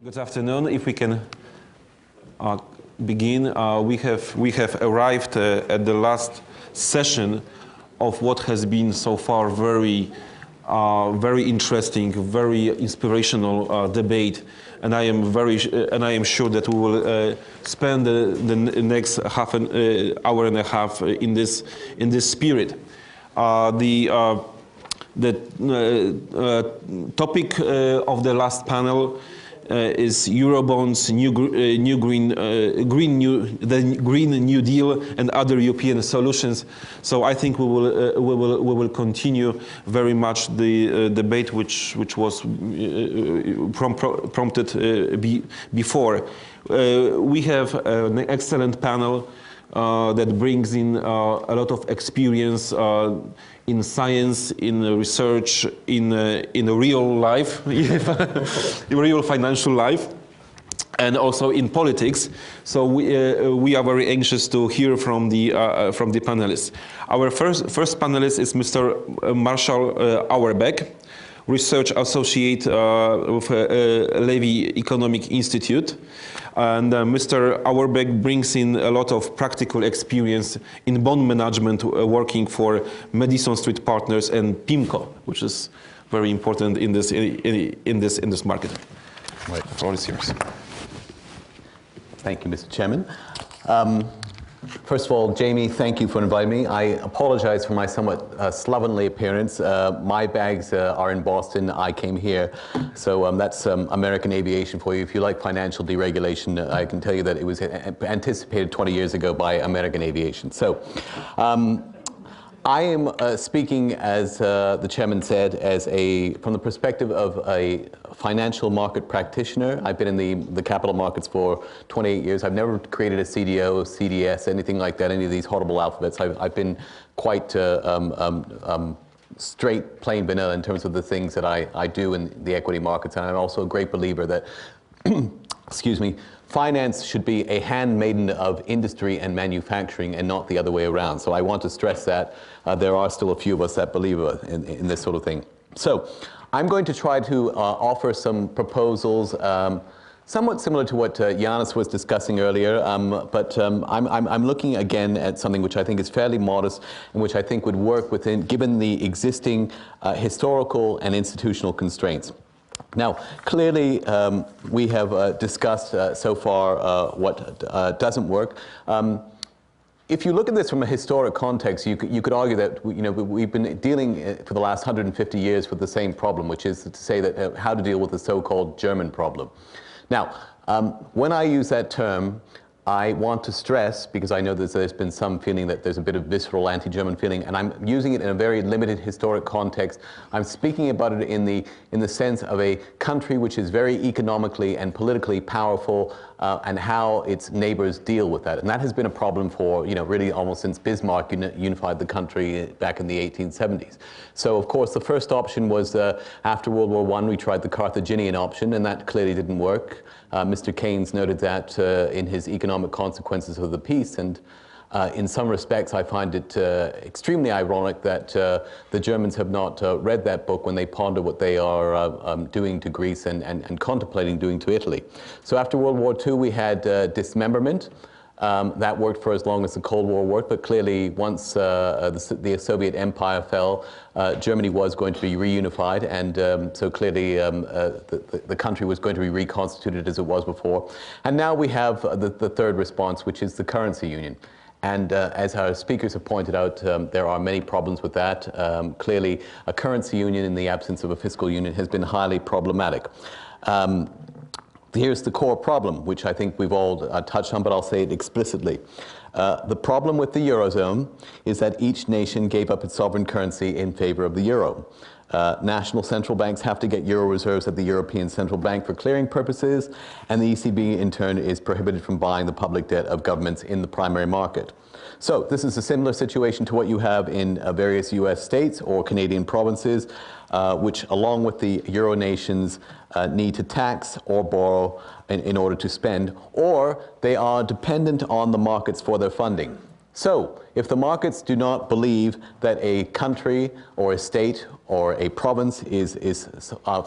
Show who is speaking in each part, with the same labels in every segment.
Speaker 1: Good afternoon. If we can begin, we have arrived at the last session of what has been so far very interesting, very inspirational debate, and I am sure that we will spend the next half an hour and a half in this spirit. The topic of the last panel is Eurobonds, the Green New Deal, and other European solutions. So I think we will continue very much the debate which was prompted before. We have an excellent panel that brings in a lot of experience in science, in research, in real life, in real financial life, and also in politics. So we are very anxious to hear from the panelists. Our first panelist is Mr. Marshall Auerbach, research associate with Levy Economic Institute. And Mr. Auerbach brings in a lot of practical experience in bond management, working for Madison Street Partners and PIMCO, which is very important in this market.
Speaker 2: Right.
Speaker 1: The floor is yours.
Speaker 2: Thank you, Mr. Chairman. First of all, Jamie, thank you for inviting me. I apologize for my somewhat slovenly appearance. My bags are in Boston. I came here. So that's American aviation for you. If you like financial deregulation, I can tell you that it was anticipated 20 years ago by American aviation. So I am speaking, as the chairman said, from the perspective of a financial market practitioner. I've been in the capital markets for 28 years. I've never created a CDO, CDS, anything like that, any of these horrible alphabets. I've been quite straight, plain vanilla in terms of the things that I do in the equity markets. And I'm also a great believer that, excuse me, finance should be a handmaiden of industry and manufacturing and not the other way around. So I want to stress that there are still a few of us that believe in this sort of thing. So I'm going to try to offer some proposals somewhat similar to what Giannis was discussing earlier, but I'm looking again at something which I think is fairly modest and which I think would work within, given the existing historical and institutional constraints. Now, clearly, we have discussed so far what doesn't work. If you look at this from a historic context, you could argue that we've been dealing for the last 150 years with the same problem, which is to say that how to deal with the so-called German problem. Now, when I use that term, I want to stress, because I know that there's been some feeling that there's a bit of visceral anti-German feeling, and I'm using it in a very limited historic context. I'm speaking about it in the sense of a country which is very economically and politically powerful, and how its neighbors deal with that. And that has been a problem for, really almost since Bismarck unified the country back in the 1870s. So, of course, the first option was after World War I, we tried the Carthaginian option, and that clearly didn't work. Mr. Keynes noted that in his Economic Consequences of the Peace, and in some respects I find it extremely ironic that the Germans have not read that book when they ponder what they are doing to Greece and contemplating doing to Italy. So after World War II we had dismemberment. That worked for as long as the Cold War worked, but clearly once the Soviet Empire fell, Germany was going to be reunified, and so clearly the country was going to be reconstituted as it was before. And now we have the third response, which is the currency union. And as our speakers have pointed out, there are many problems with that. Clearly, a currency union in the absence of a fiscal union has been highly problematic. Here's the core problem, which I think we've all touched on, but I'll say it explicitly. The problem with the Eurozone is that each nation gave up its sovereign currency in favor of the euro. National central banks have to get euro reserves at the European Central Bank for clearing purposes, and the ECB in turn is prohibited from buying the public debt of governments in the primary market. So this is a similar situation to what you have in various US states or Canadian provinces, which along with the euro nations need to tax or borrow in order to spend, or they are dependent on the markets for their funding. So, if the markets do not believe that a country or a state or a province is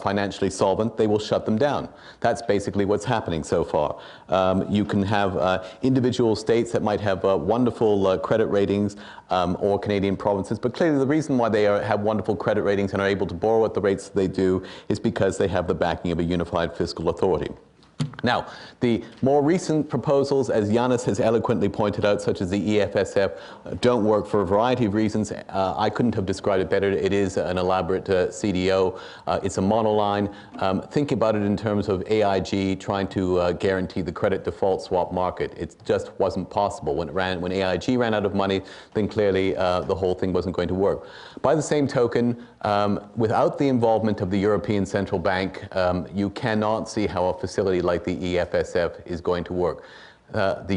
Speaker 2: financially solvent, they will shut them down. That's basically what's happening so far. You can have individual states that might have wonderful credit ratings, or Canadian provinces, but clearly the reason why they have wonderful credit ratings and are able to borrow at the rates they do is because they have the backing of a unified fiscal authority. Now, the more recent proposals, as Yannis has eloquently pointed out, such as the EFSF, don't work for a variety of reasons. I couldn't have described it better. It is an elaborate CDO. It's a monoline. Think about it in terms of AIG trying to guarantee the credit default swap market. It just wasn't possible. When AIG ran out of money, then clearly the whole thing wasn't going to work. By the same token, without the involvement of the European Central Bank, you cannot see how a facility like the EFSF is going to work. The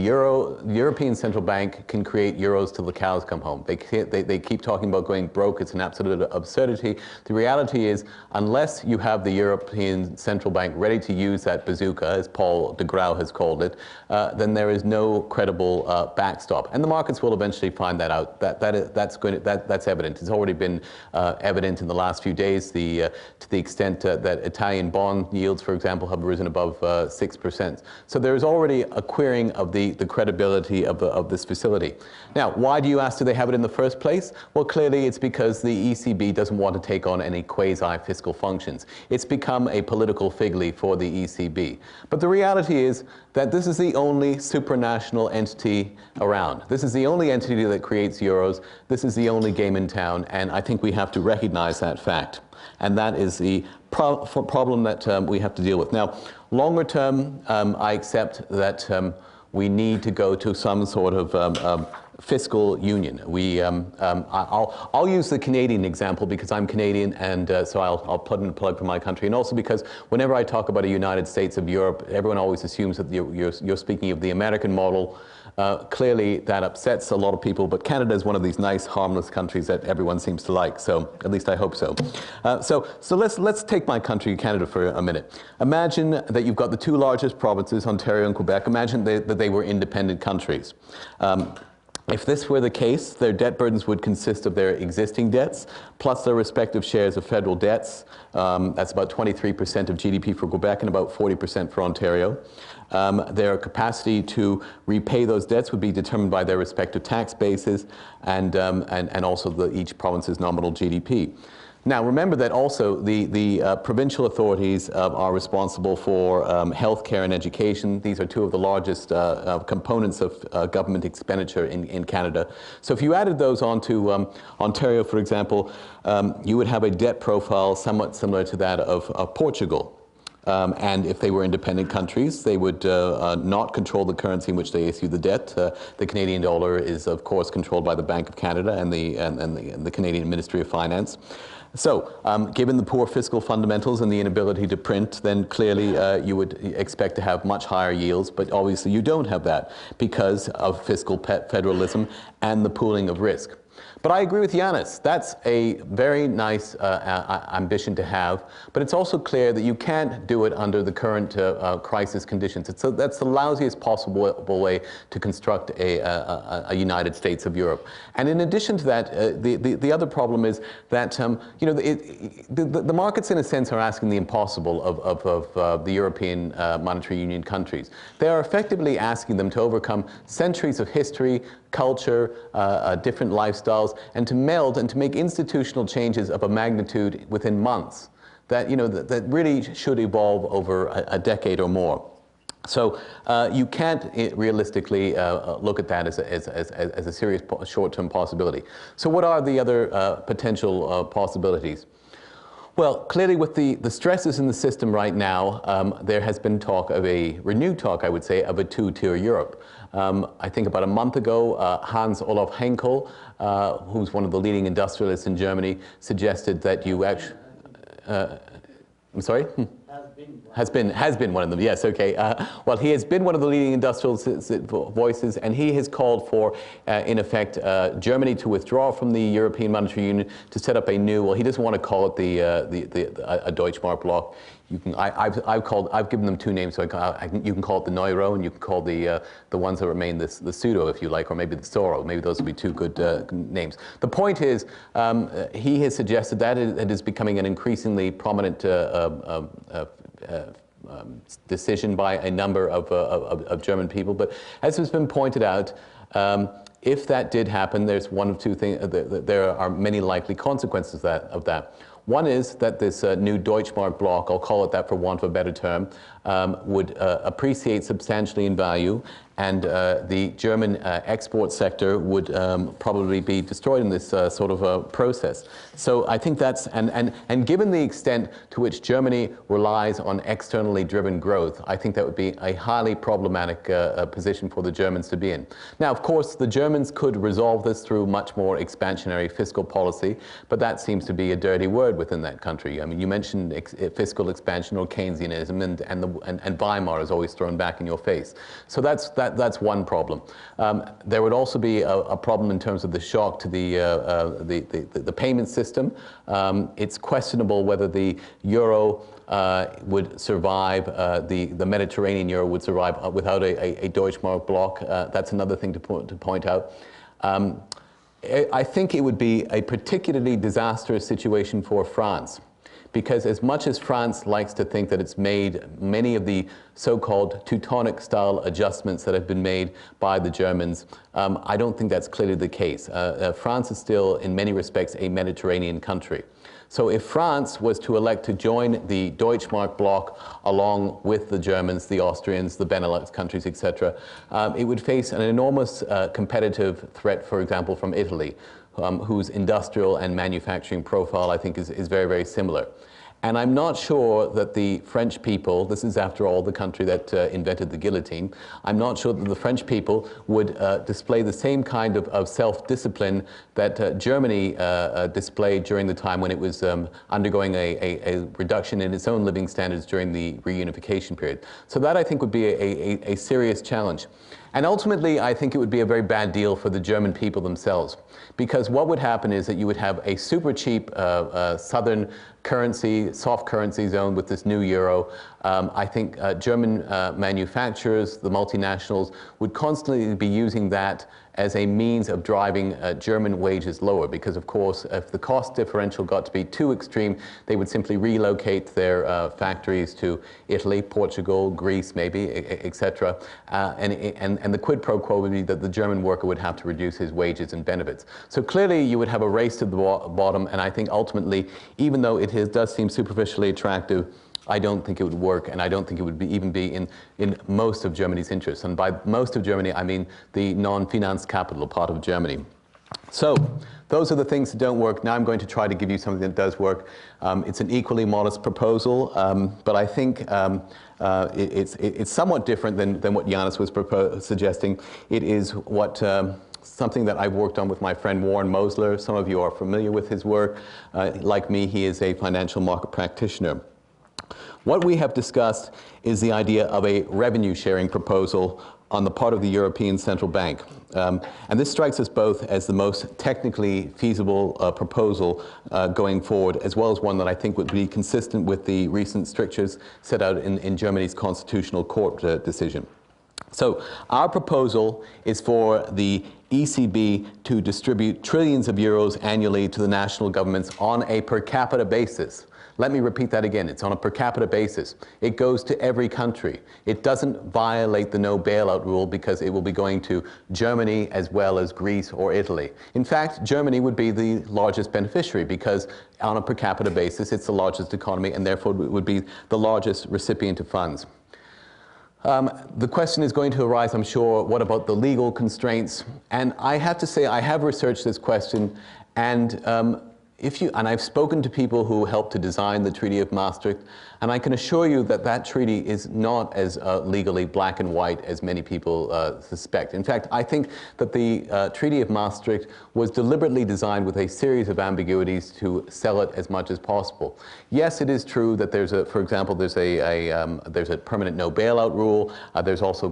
Speaker 2: European Central Bank can create euros till the cows come home. They keep talking about going broke. It's an absolute absurdity. The reality is, unless you have the European Central Bank ready to use that bazooka, as Paul de Grauw has called it, then there is no credible backstop. And the markets will eventually find that out. That's evident. It's already been evident in the last few days, to the extent that Italian bond yields, for example, have risen above 6%. So there is already a querying of the credibility of this facility. Now, why do you ask, do they have it in the first place? Well, clearly it's because the ECB doesn't want to take on any quasi-fiscal functions. It's become a political fig leaf for the ECB. But the reality is that this is the only supranational entity around. This is the only entity that creates euros. This is the only game in town, and I think we have to recognize that fact. And that is the problem that we have to deal with. Now, longer term, I accept that we need to go to some sort of fiscal union. I'll use the Canadian example because I'm Canadian, and so I'll put in a plug for my country, and also because whenever I talk about a United States of Europe, everyone always assumes that you're speaking of the American model. Clearly, that upsets a lot of people, but Canada is one of these nice, harmless countries that everyone seems to like, so at least I hope so. So let's take my country, Canada, for a minute. Imagine that you've got the two largest provinces, Ontario and Quebec. Imagine that they were independent countries. If this were the case, their debt burdens would consist of their existing debts, plus their respective shares of federal debts. That's about 23% of GDP for Quebec and about 40% for Ontario. Their capacity to repay those debts would be determined by their respective tax bases and also each province's nominal GDP. Now, remember that also the provincial authorities are responsible for healthcare and education. These are two of the largest components of government expenditure in Canada. So if you added those onto Ontario, for example, you would have a debt profile somewhat similar to that of Portugal. And if they were independent countries, they would not control the currency in which they issue the debt. The Canadian dollar is, of course, controlled by the Bank of Canada and the Canadian Ministry of Finance. So, given the poor fiscal fundamentals and the inability to print, then clearly you would expect to have much higher yields, but obviously you don't have that because of fiscal federalism and the pooling of risk. But I agree with Yannis. That's a very nice ambition to have, but it's also clear that you can't do it under the current crisis conditions. That's the lousiest possible way to construct a United States of Europe. And in addition to that, the other problem is that you know, the markets, in a sense, are asking the impossible of the European Monetary Union countries. They are effectively asking them to overcome centuries of history, culture, different lifestyles, and to meld and to make institutional changes of a magnitude within months that, you know, that really should evolve over a decade or more. So you can't realistically look at that as a serious short-term possibility. So what are the other potential possibilities? Well, clearly with the stresses in the system right now, there has been talk of renewed talk, I would say, of a two-tier Europe. I think about a month ago, Hans Olaf Henkel, who's one of the leading industrialists in Germany, suggested that you actually... I'm sorry? Has been one of them, yes, okay. Well, he has been one of the leading industrial voices, and he has called for, in effect, Germany to withdraw from the European Monetary Union to set up a new, well, he doesn't want to call it a Deutschmark bloc. I've given them two names, so you can call it the Neuro, and you can call the ones that remain the Pseudo, if you like, or maybe the Soro. Maybe those would be two good names. The point is, he has suggested that it is becoming an increasingly prominent decision by a number of German people. But as has been pointed out, if that did happen, there's one of two things. There are many likely consequences of that. One is that this new Deutschmark bloc, I'll call it that for want of a better term, would appreciate substantially in value, and the German export sector would probably be destroyed in this sort of a process. So I think that's, and given the extent to which Germany relies on externally driven growth, I think that would be a highly problematic position for the Germans to be in. Now, of course, the Germans could resolve this through much more expansionary fiscal policy, but that seems to be a dirty word within that country. I mean, you mentioned fiscal expansion or Keynesianism, and Weimar is always thrown back in your face. So that's one problem. There would also be a problem in terms of the shock to the payment system. It's questionable whether the euro would survive, the Mediterranean euro would survive without a Deutschmark bloc. That's another thing to point out. I think it would be a particularly disastrous situation for France, because as much as France likes to think that it's made many of the so-called Teutonic style adjustments that have been made by the Germans, I don't think that's clearly the case. France is still, in many respects, a Mediterranean country. So if France was to elect to join the Deutschmark bloc along with the Germans, the Austrians, the Benelux countries, etc., it would face an enormous competitive threat, for example, from Italy, whose industrial and manufacturing profile, I think, is very, very similar. And I'm not sure that the French people, this is after all the country that invented the guillotine, I'm not sure that the French people would display the same kind of self-discipline that Germany displayed during the time when it was undergoing a reduction in its own living standards during the reunification period. So that, I think, would be a serious challenge. And ultimately, I think it would be a very bad deal for the German people themselves, because what would happen is that you would have a super cheap southern currency, soft currency zone with this new euro. I think German manufacturers, the multinationals, would constantly be using that as a means of driving German wages lower, because of course if the cost differential got to be too extreme, they would simply relocate their factories to Italy, Portugal, Greece maybe, etc. And the quid pro quo would be that the German worker would have to reduce his wages and benefits. So clearly you would have a race to the bottom, and I think ultimately, even though it does seem superficially attractive, I don't think it would work, and I don't think it would even be in most of Germany's interests. And by most of Germany, I mean the non-finance capital part of Germany. So those are the things that don't work. Now I'm going to try to give you something that does work. It's an equally modest proposal, but I think it's somewhat different than what Yanis was suggesting. It is what something that I've worked on with my friend Warren Mosler. Some of you are familiar with his work. Like me, he is a financial market practitioner. What we have discussed is the idea of a revenue sharing proposal on the part of the European Central Bank. And this strikes us both as the most technically feasible proposal going forward, as well as one that I think would be consistent with the recent strictures set out in Germany's Constitutional Court decision. So our proposal is for the ECB to distribute trillions of euros annually to the national governments on a per capita basis. Let me repeat that again. It's on a per capita basis. It goes to every country. It doesn't violate the no bailout rule because it will be going to Germany as well as Greece or Italy. In fact, Germany would be the largest beneficiary because on a per capita basis, it's the largest economy and therefore would be the largest recipient of funds. The question is going to arise, I'm sure, what about the legal constraints? And I have to say, I have researched this question, and I've spoken to people who helped to design the Treaty of Maastricht, and I can assure you that that treaty is not as legally black and white as many people suspect. In fact, I think that the Treaty of Maastricht was deliberately designed with a series of ambiguities to sell it as much as possible. Yes, it is true that there's for example, there's a permanent no bailout rule. There's also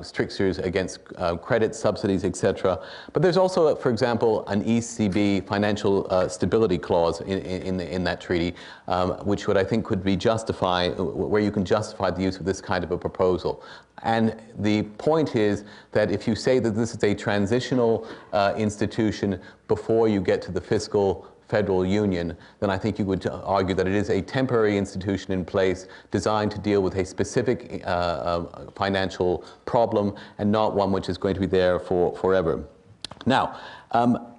Speaker 2: strictures against credit subsidies, etc. But there's also, for example, an ECB financial stability clause in that treaty, which I think could be where you can justify the use of this kind of a proposal. And the point is that if you say that this is a transitional institution before you get to the fiscal federal union, then I think you would argue that it is a temporary institution in place designed to deal with a specific financial problem and not one which is going to be there forever. Now,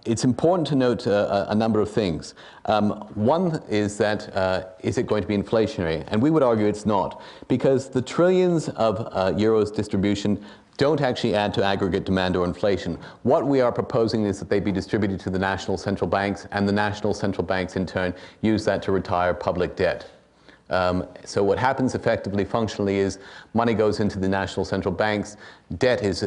Speaker 2: it's important to note a number of things. One is that, is it going to be inflationary? And we would argue it's not, because the trillions of euros distribution don't actually add to aggregate demand or inflation. What we are proposing is that they be distributed to the national central banks, and the national central banks in turn use that to retire public debt. So what happens effectively, functionally, is money goes into the national central banks, debt is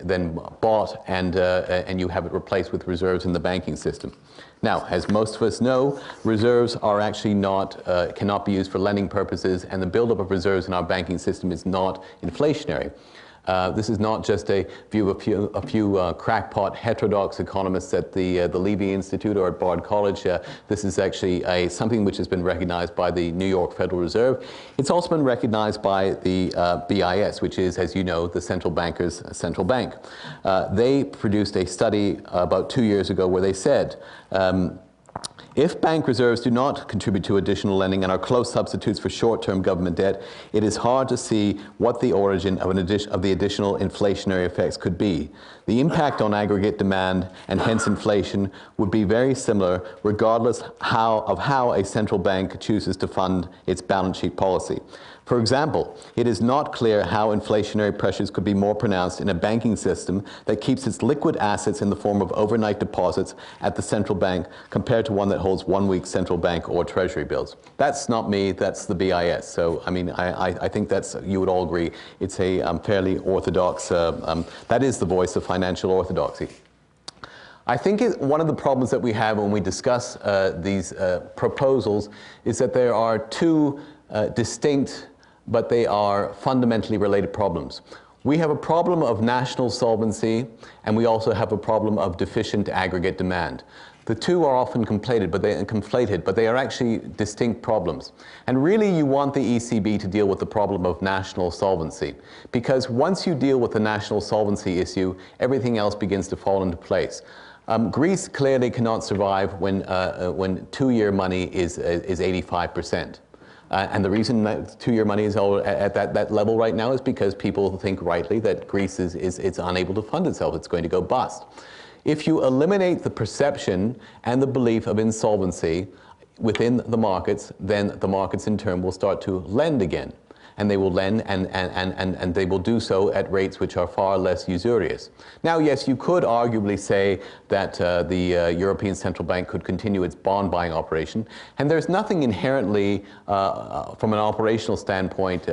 Speaker 2: then bought, and you have it replaced with reserves in the banking system. Now, as most of us know, reserves are actually cannot be used for lending purposes, and the buildup of reserves in our banking system is not inflationary. This is not just a view of a few crackpot heterodox economists at the Levy Institute or at Bard College. This is actually something which has been recognized by the New York Federal Reserve. It's also been recognized by the BIS, which is, as you know, the central banker's central bank. They produced a study about 2 years ago where they said, if bank reserves do not contribute to additional lending and are close substitutes for short-term government debt, it is hard to see what the origin of the additional inflationary effects could be. The impact on aggregate demand and hence inflation would be very similar regardless of how a central bank chooses to fund its balance sheet policy. For example, it is not clear how inflationary pressures could be more pronounced in a banking system that keeps its liquid assets in the form of overnight deposits at the central bank compared to one that holds 1 week central bank or treasury bills. That's not me, that's the BIS. So, I mean, I think you would all agree, it's a fairly orthodox, that is the voice of financial orthodoxy. I think one of the problems that we have when we discuss these proposals is that there are two distinct, but they are fundamentally related problems. We have a problem of national solvency, and we also have a problem of deficient aggregate demand. The two are often conflated, but they are actually distinct problems. And really, you want the ECB to deal with the problem of national solvency, because once you deal with the national solvency issue, everything else begins to fall into place. Greece clearly cannot survive when 2-year money is 85%. And the reason that 2-year money is at that level right now is because people think rightly that Greece is unable to fund itself. It's going to go bust. If you eliminate the perception and the belief of insolvency within the markets, then the markets in turn will start to lend again. And they will lend, and they will do so at rates which are far less usurious. Now, yes, you could arguably say that the European Central Bank could continue its bond buying operation, and there's nothing inherently, from an operational standpoint,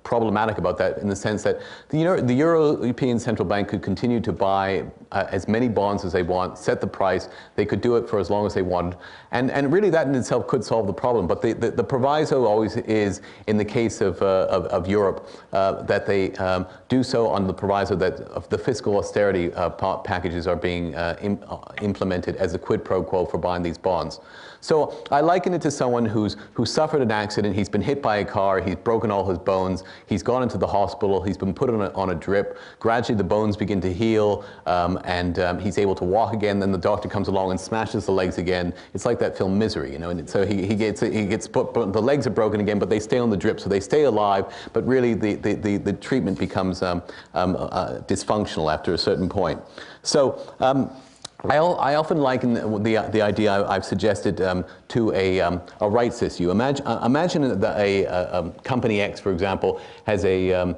Speaker 2: problematic about that, in the sense that the European Central Bank could continue to buy as many bonds as they want, set the price, they could do it for as long as they wanted, and really that in itself could solve the problem. But the proviso always is, in the case of Europe, that they do so on the proviso that the fiscal austerity packages are being implemented as a quid pro quo for buying these bonds. So I liken it to someone who suffered an accident, he's been hit by a car, he's broken all his bones, he's gone into the hospital, he's been put on a drip, gradually the bones begin to heal, and he's able to walk again, then the doctor comes along and smashes the legs again. It's like that film Misery, you know, and so he gets put, the legs are broken again, but they stay on the drip, so they stay alive, but really the treatment becomes dysfunctional after a certain point. So, I often liken the idea I've suggested to a rights issue. Imagine that a company X, for example, has a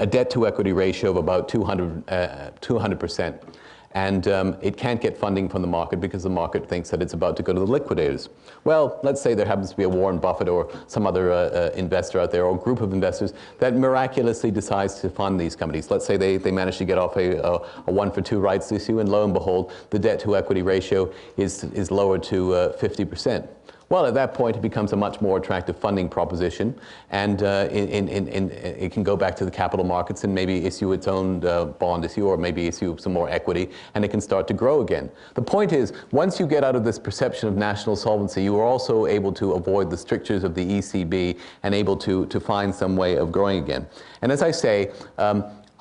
Speaker 2: debt-to-equity ratio of about 200%. And it can't get funding from the market because the market thinks that it's about to go to the liquidators. Well, let's say there happens to be a Warren Buffett or some other investor out there, or group of investors that miraculously decides to fund these companies. Let's say they manage to get off a 1-for-2 rights issue, and lo and behold, the debt-to-equity ratio is lowered to 50%. well, at that point, it becomes a much more attractive funding proposition, and it can go back to the capital markets and maybe issue its own bond issue, or maybe issue some more equity, and it can start to grow again. The point is, once you get out of this perception of national solvency, you are also able to avoid the strictures of the ECB and able to find some way of growing again. And as I say,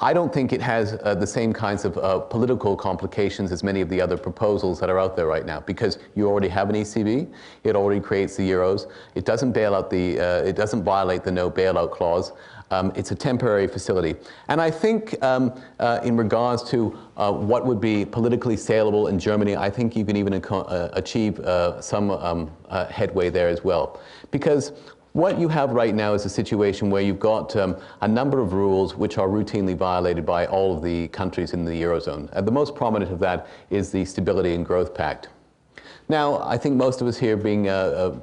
Speaker 2: I don't think it has the same kinds of political complications as many of the other proposals that are out there right now, because you already have an ECB, it already creates the euros, it doesn't bail out it doesn't violate the no bailout clause. It's a temporary facility. And I think in regards to what would be politically saleable in Germany, I think you can even achieve some headway there as well. Because what you have right now is a situation where you've got a number of rules which are routinely violated by all of the countries in the Eurozone. The most prominent of that is the Stability and Growth Pact. Now, I think most of us here, being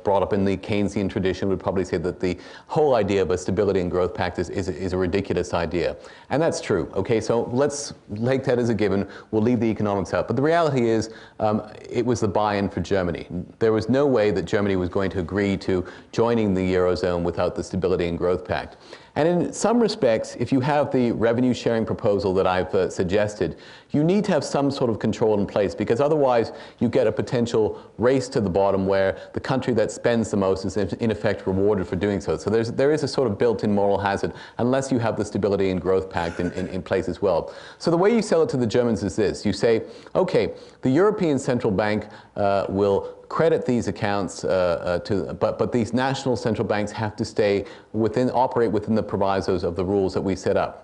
Speaker 2: brought up in the Keynesian tradition, would probably say that the whole idea of a Stability and Growth Pact is a ridiculous idea. And that's true, okay? So let's take that as a given. We'll leave the economics out. But the reality is, it was the buy-in for Germany. There was no way that Germany was going to agree to joining the Eurozone without the Stability and Growth Pact. And in some respects, if you have the revenue sharing proposal that I've suggested, you need to have some sort of control in place, because otherwise you get a potential race to the bottom where the country that spends the most is in effect rewarded for doing so. So there is a sort of built-in moral hazard unless you have the Stability and Growth Pact in place as well. So the way you sell it to the Germans is this. You say, okay, the European Central Bank will credit these accounts, but these national central banks have to operate within the provisos of the rules that we set up.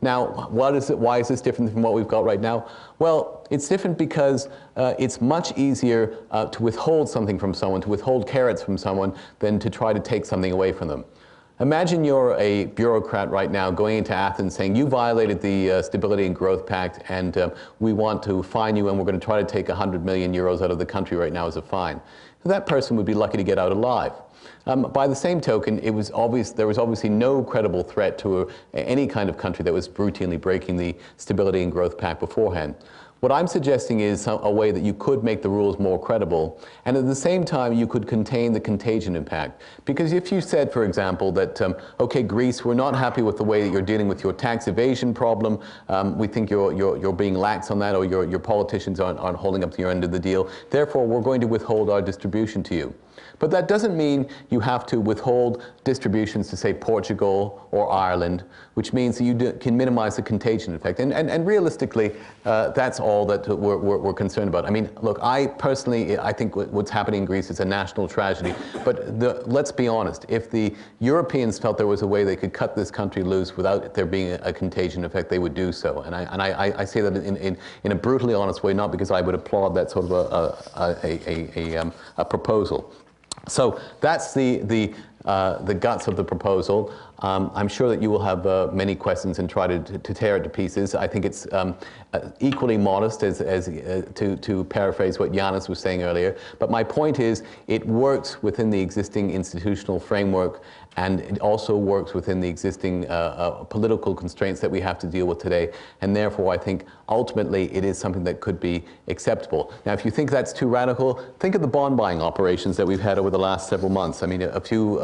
Speaker 2: Now, why is this different from what we've got right now? Well, it's different because it's much easier to withhold something from someone, to withhold carrots from someone, than to try to take something away from them. Imagine you're a bureaucrat right now going into Athens saying, you violated the Stability and Growth Pact, and we want to fine you, and we're going to try to take 100 million euros out of the country right now as a fine. That person would be lucky to get out alive. By the same token, there was obviously no credible threat to any kind of country that was routinely breaking the Stability and Growth Pact beforehand. What I'm suggesting is a way that you could make the rules more credible, and at the same time you could contain the contagion impact. Because if you said, for example, that, okay, Greece, we're not happy with the way that you're dealing with your tax evasion problem, we think you're being lax on that, or your politicians aren't holding up to your end of the deal, therefore we're going to withhold our distribution to you. But that doesn't mean you have to withhold distributions to, say, Portugal or Ireland, which means that you can minimize the contagion effect. And realistically, that's all that we're concerned about. I mean, look, I think what's happening in Greece is a national tragedy. But let's be honest. If the Europeans felt there was a way they could cut this country loose without there being a contagion effect, they would do so. And I say that in a brutally honest way, not because I would applaud that sort of a proposal. So that's the guts of the proposal. I'm sure that you will have many questions and try to tear it to pieces. I think it's equally modest, to paraphrase what Yanis was saying earlier. But my point is, it works within the existing institutional framework, and it also works within the existing political constraints that we have to deal with today. And therefore, I think ultimately it is something that could be acceptable. Now, if you think that's too radical, think of the bond buying operations that we've had over the last several months. I mean, a few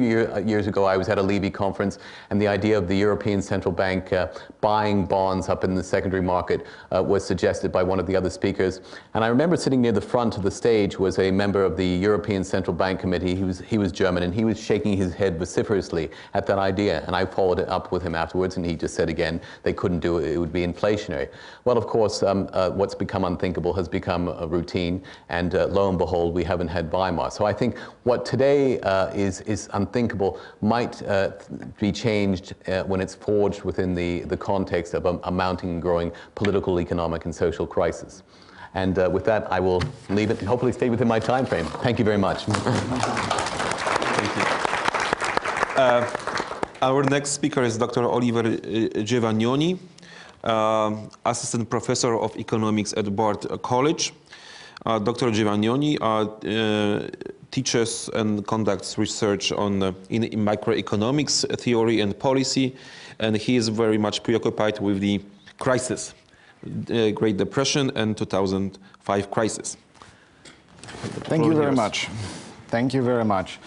Speaker 2: years ago, I was at a Levy conference, and the idea of the European Central Bank buying bonds up in the secondary market was suggested by one of the other speakers. And I remember sitting near the front of the stage was a member of the European Central Bank Committee. He was German, and he was shaking his head vociferously at that idea. And I followed it up with him afterwards, and he just said again, they couldn't do it, it would be inflationary. Well, of course, what's become unthinkable has become a routine, and lo and behold, we haven't had Weimar. So I think what today is unthinkable might be changed when it's forged within the context of a mounting and growing political, economic, and social crisis. And with that, I will leave it and hopefully stay within my time frame. Thank you very much.
Speaker 1: Thank you. Our next speaker is Dr. Oliver Giovannini, Assistant Professor of Economics at Bard College. Dr. Giovannini teaches and conducts research in microeconomics theory and policy, and he is very much preoccupied with the crisis, Great Depression and 2005 crisis.
Speaker 3: Thank you very much. Thank you very much.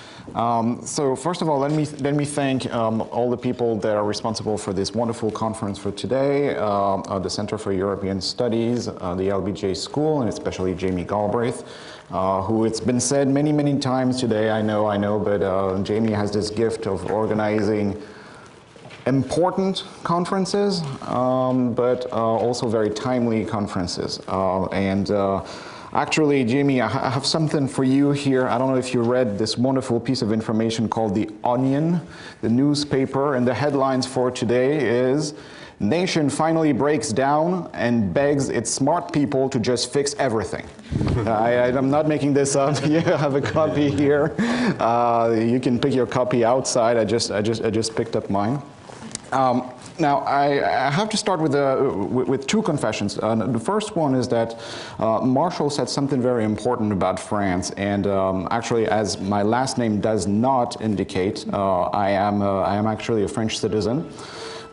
Speaker 3: So first of all, let me thank all the people that are responsible for this wonderful conference for today, the Center for European Studies, the LBJ School, and especially Jamie Galbraith, who it's been said many, many times today, I know, but Jamie has this gift of organizing important conferences, but also very timely conferences. Actually, Jamie, I have something for you here. I don't know if you read this wonderful piece of information called The Onion, the newspaper, and the headlines for today is, "Nation finally breaks down and begs its smart people to just fix everything." I'm not making this up. You have a copy here. You can pick your copy outside. I just picked up mine. Now, I have to start with two confessions. The first one is that Marshall said something very important about France, and actually, as my last name does not indicate, I am actually a French citizen,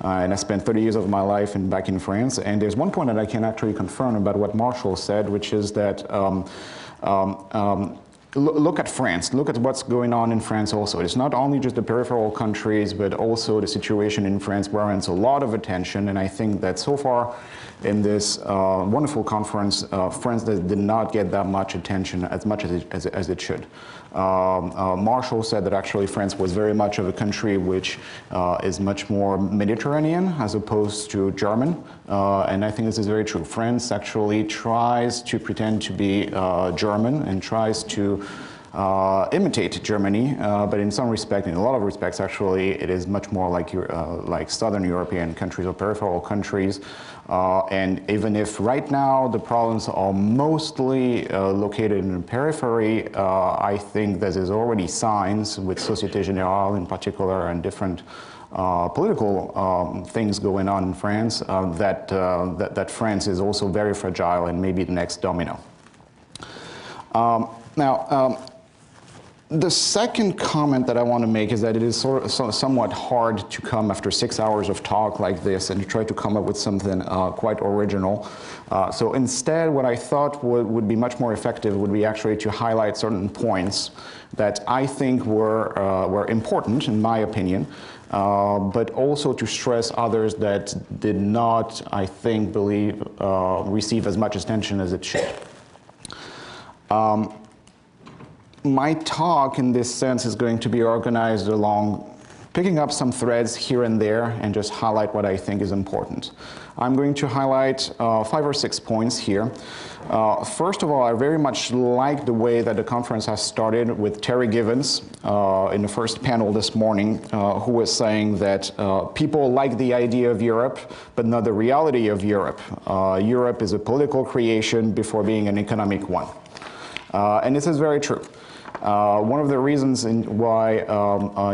Speaker 3: and I spent 30 years of my life back in France. And there's one point that I can actually confirm about what Marshall said, which is that look at France. Look at what's going on in France also. It's not only just the peripheral countries, but also the situation in France warrants a lot of attention. And I think that so far in this wonderful conference, France did not get that much attention as much as it should. Marshall said that actually France was very much of a country which is much more Mediterranean as opposed to German, and I think this is very true. France actually tries to pretend to be German and tries to imitate Germany, but in some respect, in a lot of respects, actually, it is much more like Southern European countries or peripheral countries. And even if right now the problems are mostly located in the periphery, I think that there's already signs with Société Générale in particular and different political things going on in France that France is also very fragile and maybe the next domino. The second comment that I want to make is that it is somewhat hard to come after 6 hours of talk like this and try to come up with something quite original. So instead, what I thought would be much more effective would be actually to highlight certain points that I think were important, in my opinion, but also to stress others that did not, I think, receive as much attention as it should. My talk in this sense is going to be organized along picking up some threads here and there and just highlight what I think is important. I'm going to highlight 5 or 6 points here. First of all, I very much like the way that the conference has started with Terry Givens in the first panel this morning, who was saying that people like the idea of Europe, but not the reality of Europe. Europe is a political creation before being an economic one. And this is very true. One of the reasons why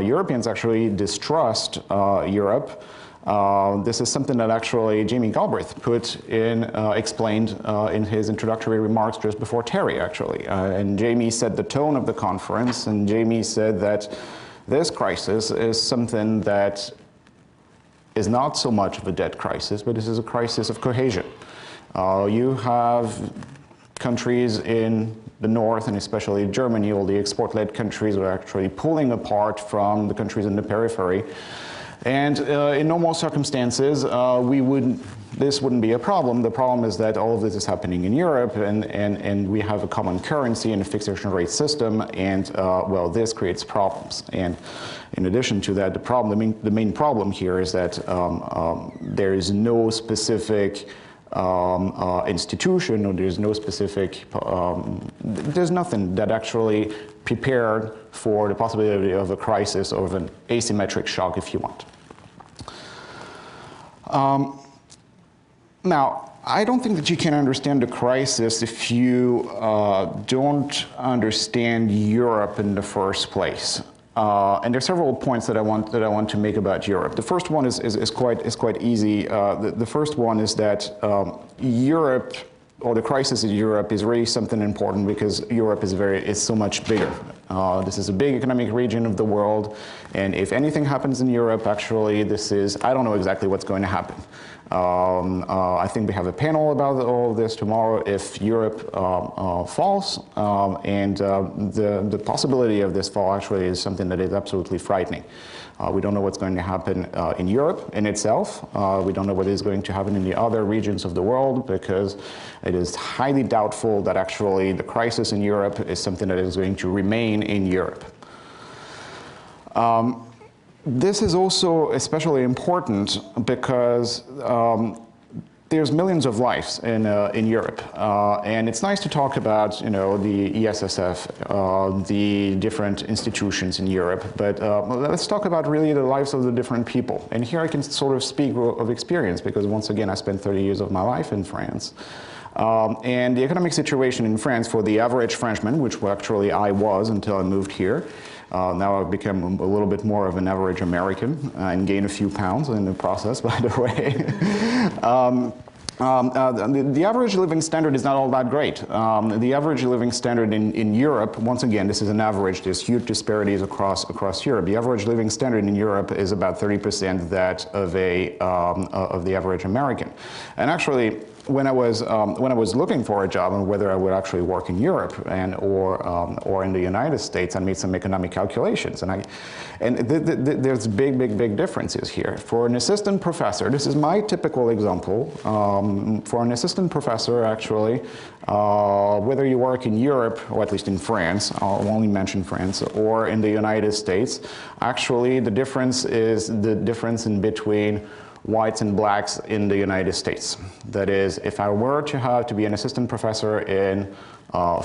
Speaker 3: Europeans actually distrust Europe, this is something that actually Jamie Galbraith explained in his introductory remarks just before Terry, actually. And Jamie set the tone of the conference, and Jamie said that this crisis is something that is not so much of a debt crisis, but this is a crisis of cohesion. You have countries in the north, and especially Germany, all the export-led countries are actually pulling apart from the countries in the periphery. And in normal circumstances, this wouldn't be a problem. The problem is that all of this is happening in Europe, and we have a common currency and a fixed exchange rate system, and well, this creates problems. And in addition to that, the main problem here is that there is no specific institution, or there's no specific, there's nothing that actually prepared for the possibility of a crisis or of an asymmetric shock, if you want. Now, I don't think that you can understand the crisis if you don't understand Europe in the first place. And there are several points that I want to make about Europe. The first one is quite easy. The first one is that Europe, or the crisis in Europe, is really something important because Europe is so much bigger. This is a big economic region of the world, and if anything happens in Europe, actually, I don't know exactly what's going to happen. I think we have a panel about all of this tomorrow if Europe falls, and the possibility of this fall actually is something that is absolutely frightening. We don't know what's going to happen in Europe in itself. We don't know what is going to happen in the other regions of the world, because it is highly doubtful that actually the crisis in Europe is something that is going to remain in Europe. This is also especially important because there's millions of lives in Europe, and it's nice to talk about, you know, the ESSF, the different institutions in Europe, but let's talk about really the lives of the different people. And here I can sort of speak of experience, because once again I spent 30 years of my life in France. And the economic situation in France for the average Frenchman, which actually I was until I moved here. Now I've become a little bit more of an average American and gained a few pounds in the process, by the way. The average living standard is not all that great. The average living standard in Europe, once again, this is an average, there's huge disparities across Europe. The average living standard in Europe is about 30% that of the average American. And actually, when I was looking for a job and whether I would actually work in Europe or in the United States, I made some economic calculations, and there's big differences here. For an assistant professor, this is my typical example. For an assistant professor, actually, whether you work in Europe or at least in France, I'll only mention France, or in the United States, actually the difference is the difference in between whites and blacks in the United States. That is, if I were to be an assistant professor in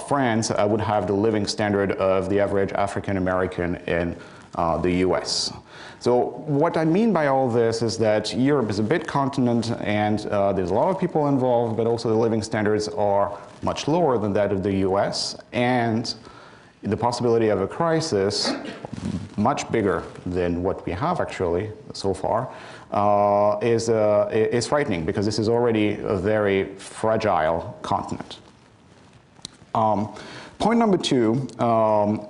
Speaker 3: France, I would have the living standard of the average African American in the US. So what I mean by all this is that Europe is a big continent, and there's a lot of people involved, but also the living standards are much lower than that of the US, and the possibility of a crisis, much bigger than what we have actually so far, is frightening, because this is already a very fragile continent. Point number two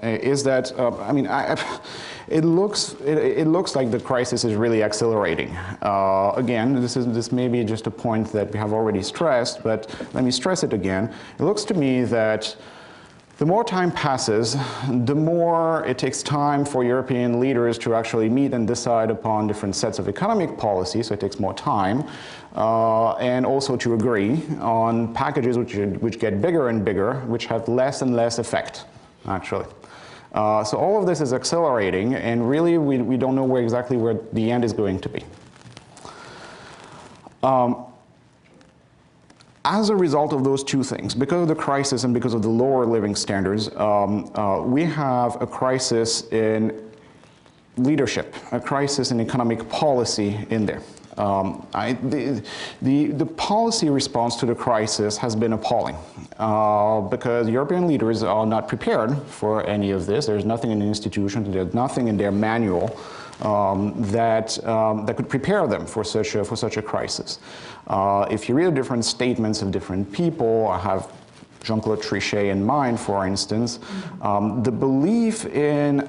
Speaker 3: is that it looks like the crisis is really accelerating. Again, this may be just a point that we have already stressed, but let me stress it again. It looks to me that the more time passes, the more it takes time for European leaders to actually meet and decide upon different sets of economic policies, so it takes more time, and also to agree on packages which get bigger and bigger, which have less and less effect, actually. So all of this is accelerating, and really we don't know exactly where the end is going to be. As a result of those two things, because of the crisis and because of the lower living standards, we have a crisis in leadership, a crisis in economic policy in there. The policy response to the crisis has been appalling, because European leaders are not prepared for any of this. There's nothing in the institution, there's nothing in their manual that could prepare them for such a crisis. If you read the different statements of different people, I have Jean-Claude Trichet in mind, for instance, the belief in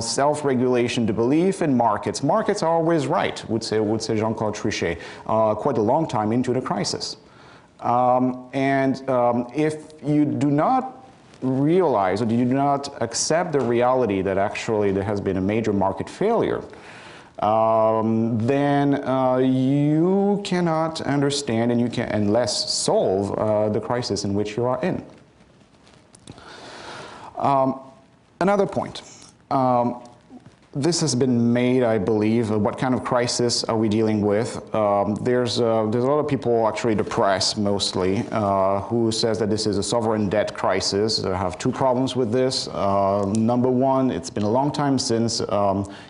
Speaker 3: self-regulation, the belief in markets are always right, would say Jean-Claude Trichet, quite a long time into the crisis. If you do not realize, or you do not accept the reality that actually there has been a major market failure, then you cannot understand and unless solve the crisis in which you are in. Another point. This has been made, I believe. What kind of crisis are we dealing with? There's a lot of people, actually the press mostly, who says that this is a sovereign debt crisis. I have two problems with this. Number one, it's been a long time since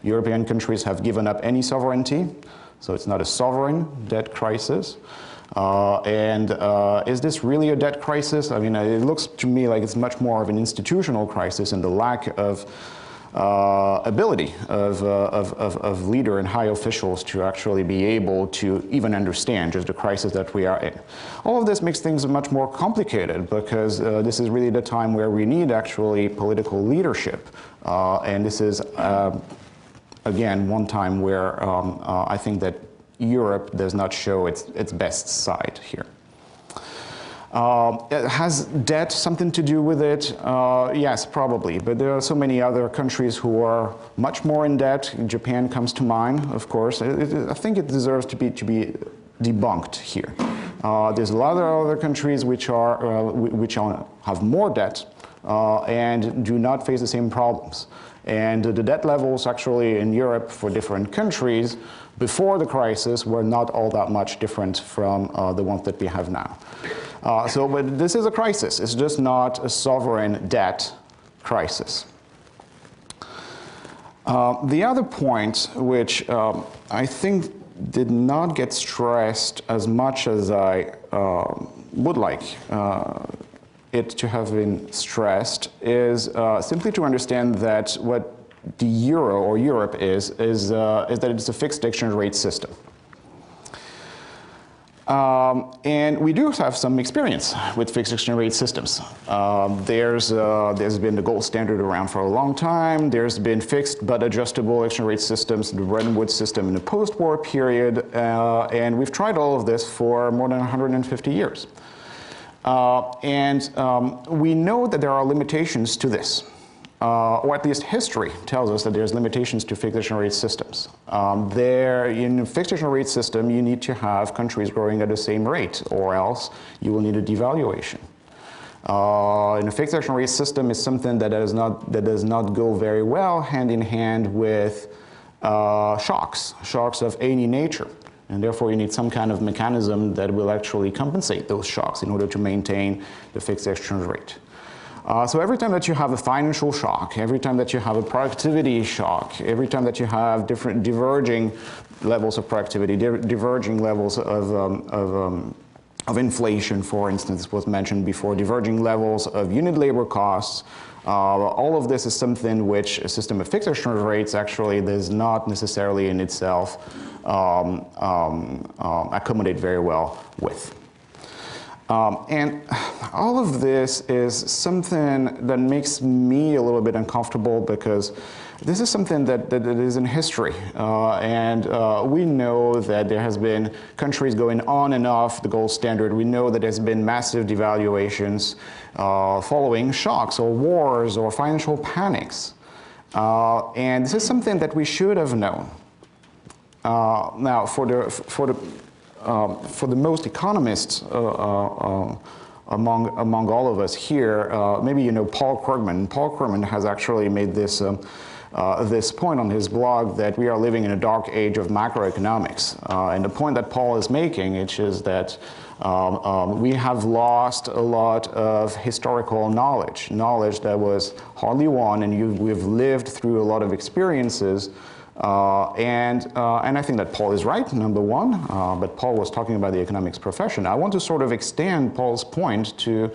Speaker 3: European countries have given up any sovereignty, so it's not a sovereign debt crisis. Is this really a debt crisis? I mean, it looks to me like it's much more of an institutional crisis, and the lack of ability of leader and high officials to actually be able to even understand just the crisis that we are in. All of this makes things much more complicated because this is really the time where we need actually political leadership. And this is, again, one time where I think that Europe does not show its best side here. Has debt something to do with it? Yes, probably. But there are so many other countries who are much more in debt. Japan comes to mind, of course. I think it deserves to be debunked here. There's a lot of other countries which have more debt and do not face the same problems. And the debt levels actually in Europe for different countries before the crisis were not all that much different from the ones that we have now. But this is a crisis. It's just not a sovereign debt crisis. The other point, which I think did not get stressed as much as I would like it to have been stressed, is simply to understand that what the euro or Europe is that it's a fixed exchange rate system. And we do have some experience with fixed exchange rate systems. There's been the gold standard around for a long time. There's been fixed but adjustable exchange rate systems, the Bretton Woods system in the post-war period, and we've tried all of this for more than 150 years. We know that there are limitations to this. Or at least history tells us that there's limitations to fixed exchange rate systems. In a fixed exchange rate system, you need to have countries growing at the same rate, or else you will need a devaluation. In a fixed exchange rate system is something that does not go very well hand in hand with shocks of any nature. And therefore, you need some kind of mechanism that will actually compensate those shocks in order to maintain the fixed exchange rate. So every time that you have a financial shock, every time that you have a productivity shock, every time that you have different diverging levels of productivity, diverging levels of inflation, for instance, was mentioned before, diverging levels of unit labor costs, all of this is something which a system of fixed exchange rates actually does not necessarily in itself accommodate very well with. And all of this is something that makes me a little bit uncomfortable because this is something that is in history. We know that there has been countries going on and off the gold standard. We know that there's been massive devaluations following shocks or wars or financial panics. And this is something that we should have known. Now, for the most economists among all of us here, maybe you know Paul Krugman. Paul Krugman has actually made this this point on his blog that we are living in a dark age of macroeconomics. And the point that Paul is making, which is that we have lost a lot of historical knowledge that was hardly won, and we've lived through a lot of experiences. And I think that Paul is right, number one, but Paul was talking about the economics profession. I want to sort of extend Paul's point to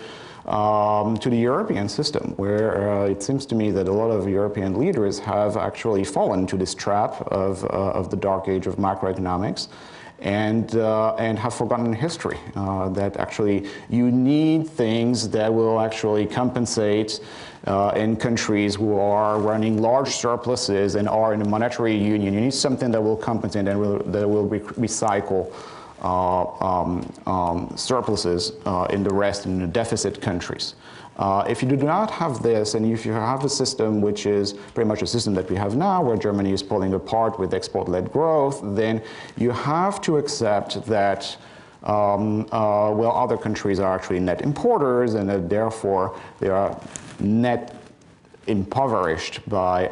Speaker 3: the European system, where it seems to me that a lot of European leaders have actually fallen to this trap of the dark age of macroeconomics, and have forgotten history, that actually you need things that will actually compensate in countries who are running large surpluses and are in a monetary union. You need something that will compensate and that will recycle surpluses in the rest, in the deficit countries. If you do not have this, and if you have a system which is pretty much a system that we have now, where Germany is pulling apart with export-led growth, then you have to accept that well, other countries are actually net importers, and that therefore they are net impoverished by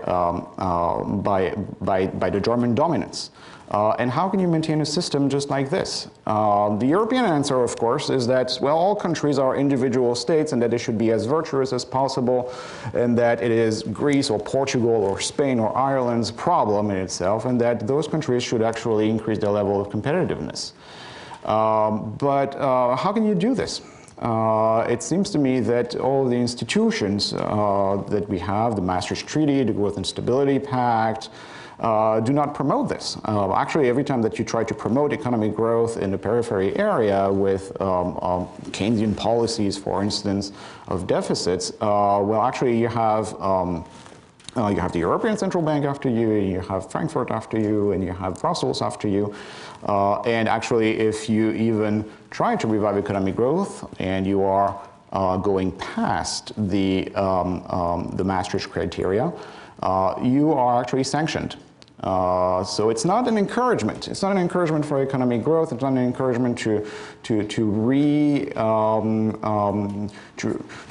Speaker 3: the German dominance. And how can you maintain a system just like this? The European answer, of course, is that, well, all countries are individual states and that they should be as virtuous as possible, and that it is Greece or Portugal or Spain or Ireland's problem in itself, and that those countries should actually increase their level of competitiveness. But how can you do this? it seems to me that all the institutions that we have, the Maastricht Treaty, the Growth and Stability Pact, do not promote this. Actually, every time that you try to promote economic growth in the periphery area with Keynesian policies, for instance, of deficits, well, actually you have the European Central Bank after you, and you have Frankfurt after you, and you have Brussels after you. And actually, if you even try to revive economic growth and you are going past the Maastricht criteria, you are actually sanctioned. So it's not an encouragement. It's not an encouragement for economic growth. It's not an encouragement to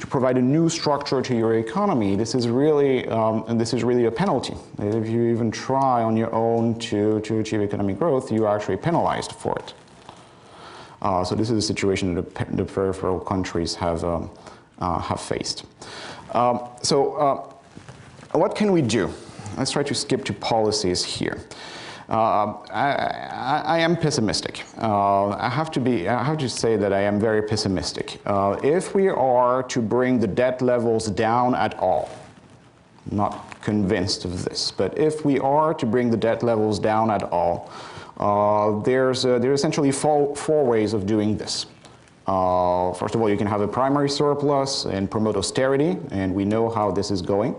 Speaker 3: provide a new structure to your economy. This is really a penalty. If you even try on your own to achieve economic growth, you are actually penalized for it. So this is a situation that the peripheral countries have faced. What can we do? Let's try to skip to policies here. I am pessimistic. I have to say that I am very pessimistic. If we are to bring the debt levels down at all, I'm not convinced of this, but if we are to bring the debt levels down at all, there are essentially four ways of doing this. First of all, you can have a primary surplus and promote austerity, and we know how this is going.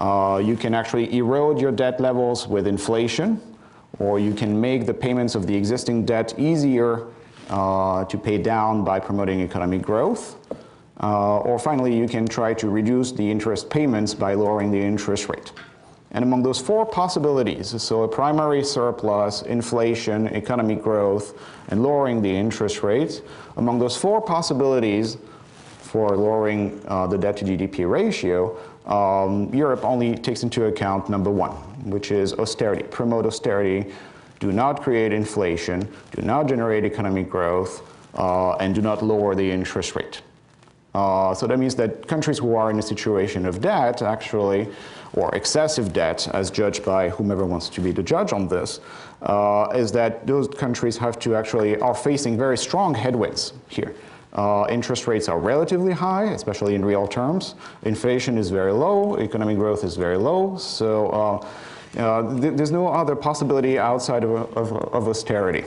Speaker 3: You can actually erode your debt levels with inflation, or you can make the payments of the existing debt easier to pay down by promoting economic growth. Or finally, you can try to reduce the interest payments by lowering the interest rate. And among those four possibilities, so a primary surplus, inflation, economic growth, and lowering the interest rates, among those four possibilities for lowering the debt to GDP ratio, Europe only takes into account number one, which is austerity. Promote austerity, do not create inflation, do not generate economic growth, and do not lower the interest rate. So that means that countries who are in a situation of debt, actually, or excessive debt, as judged by whomever wants to be the judge on this, is that those countries are facing very strong headwinds here. Interest rates are relatively high, especially in real terms. Inflation is very low, economic growth is very low, so there's no other possibility outside of austerity.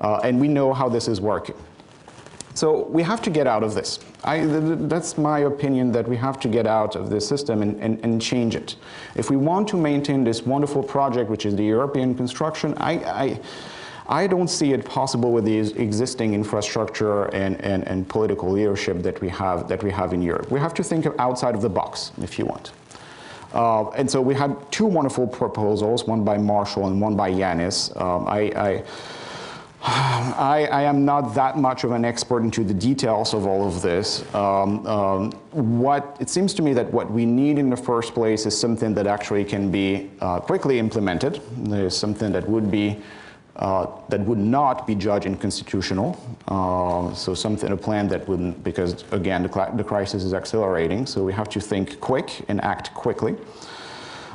Speaker 3: And we know how this is working. So we have to get out of this. That's my opinion, that we have to get out of this system and change it. If we want to maintain this wonderful project, which is the European construction, I don't see it possible with the existing infrastructure and political leadership that we have in Europe. We have to think outside of the box, if you want. And so we had two wonderful proposals, one by Marshall and one by Yanis. I am not that much of an expert into the details of all of this. It seems to me that what we need in the first place is something that actually can be quickly implemented. There's something that would not be judged unconstitutional. So a plan that wouldn't, because again, the crisis is accelerating, so we have to think quick and act quickly.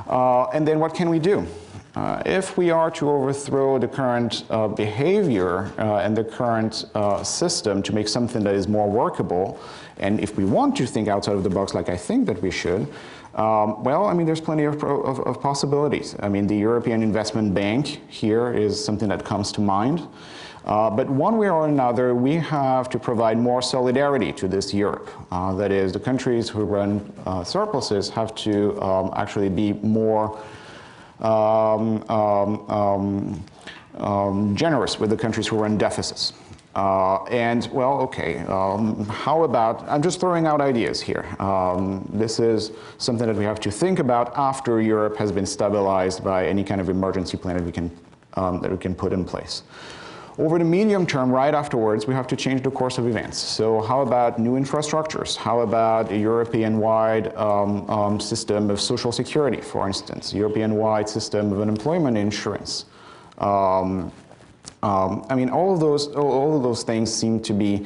Speaker 3: And then what can we do? If we are to overthrow the current behavior and the current system to make something that is more workable, and if we want to think outside of the box like I think that we should, well, I mean, there's plenty of possibilities. I mean, the European Investment Bank here is something that comes to mind. But one way or another, we have to provide more solidarity to this Europe. That is, the countries who run surpluses have to actually be more generous with the countries who run deficits. And, well, okay, how about, I'm just throwing out ideas here. This is something that we have to think about after Europe has been stabilized by any kind of emergency plan that we can put in place. Over the medium term, right afterwards, we have to change the course of events. So how about new infrastructures? How about a European-wide system of social security, for instance, European-wide system of unemployment insurance? I mean, all of those things seem to be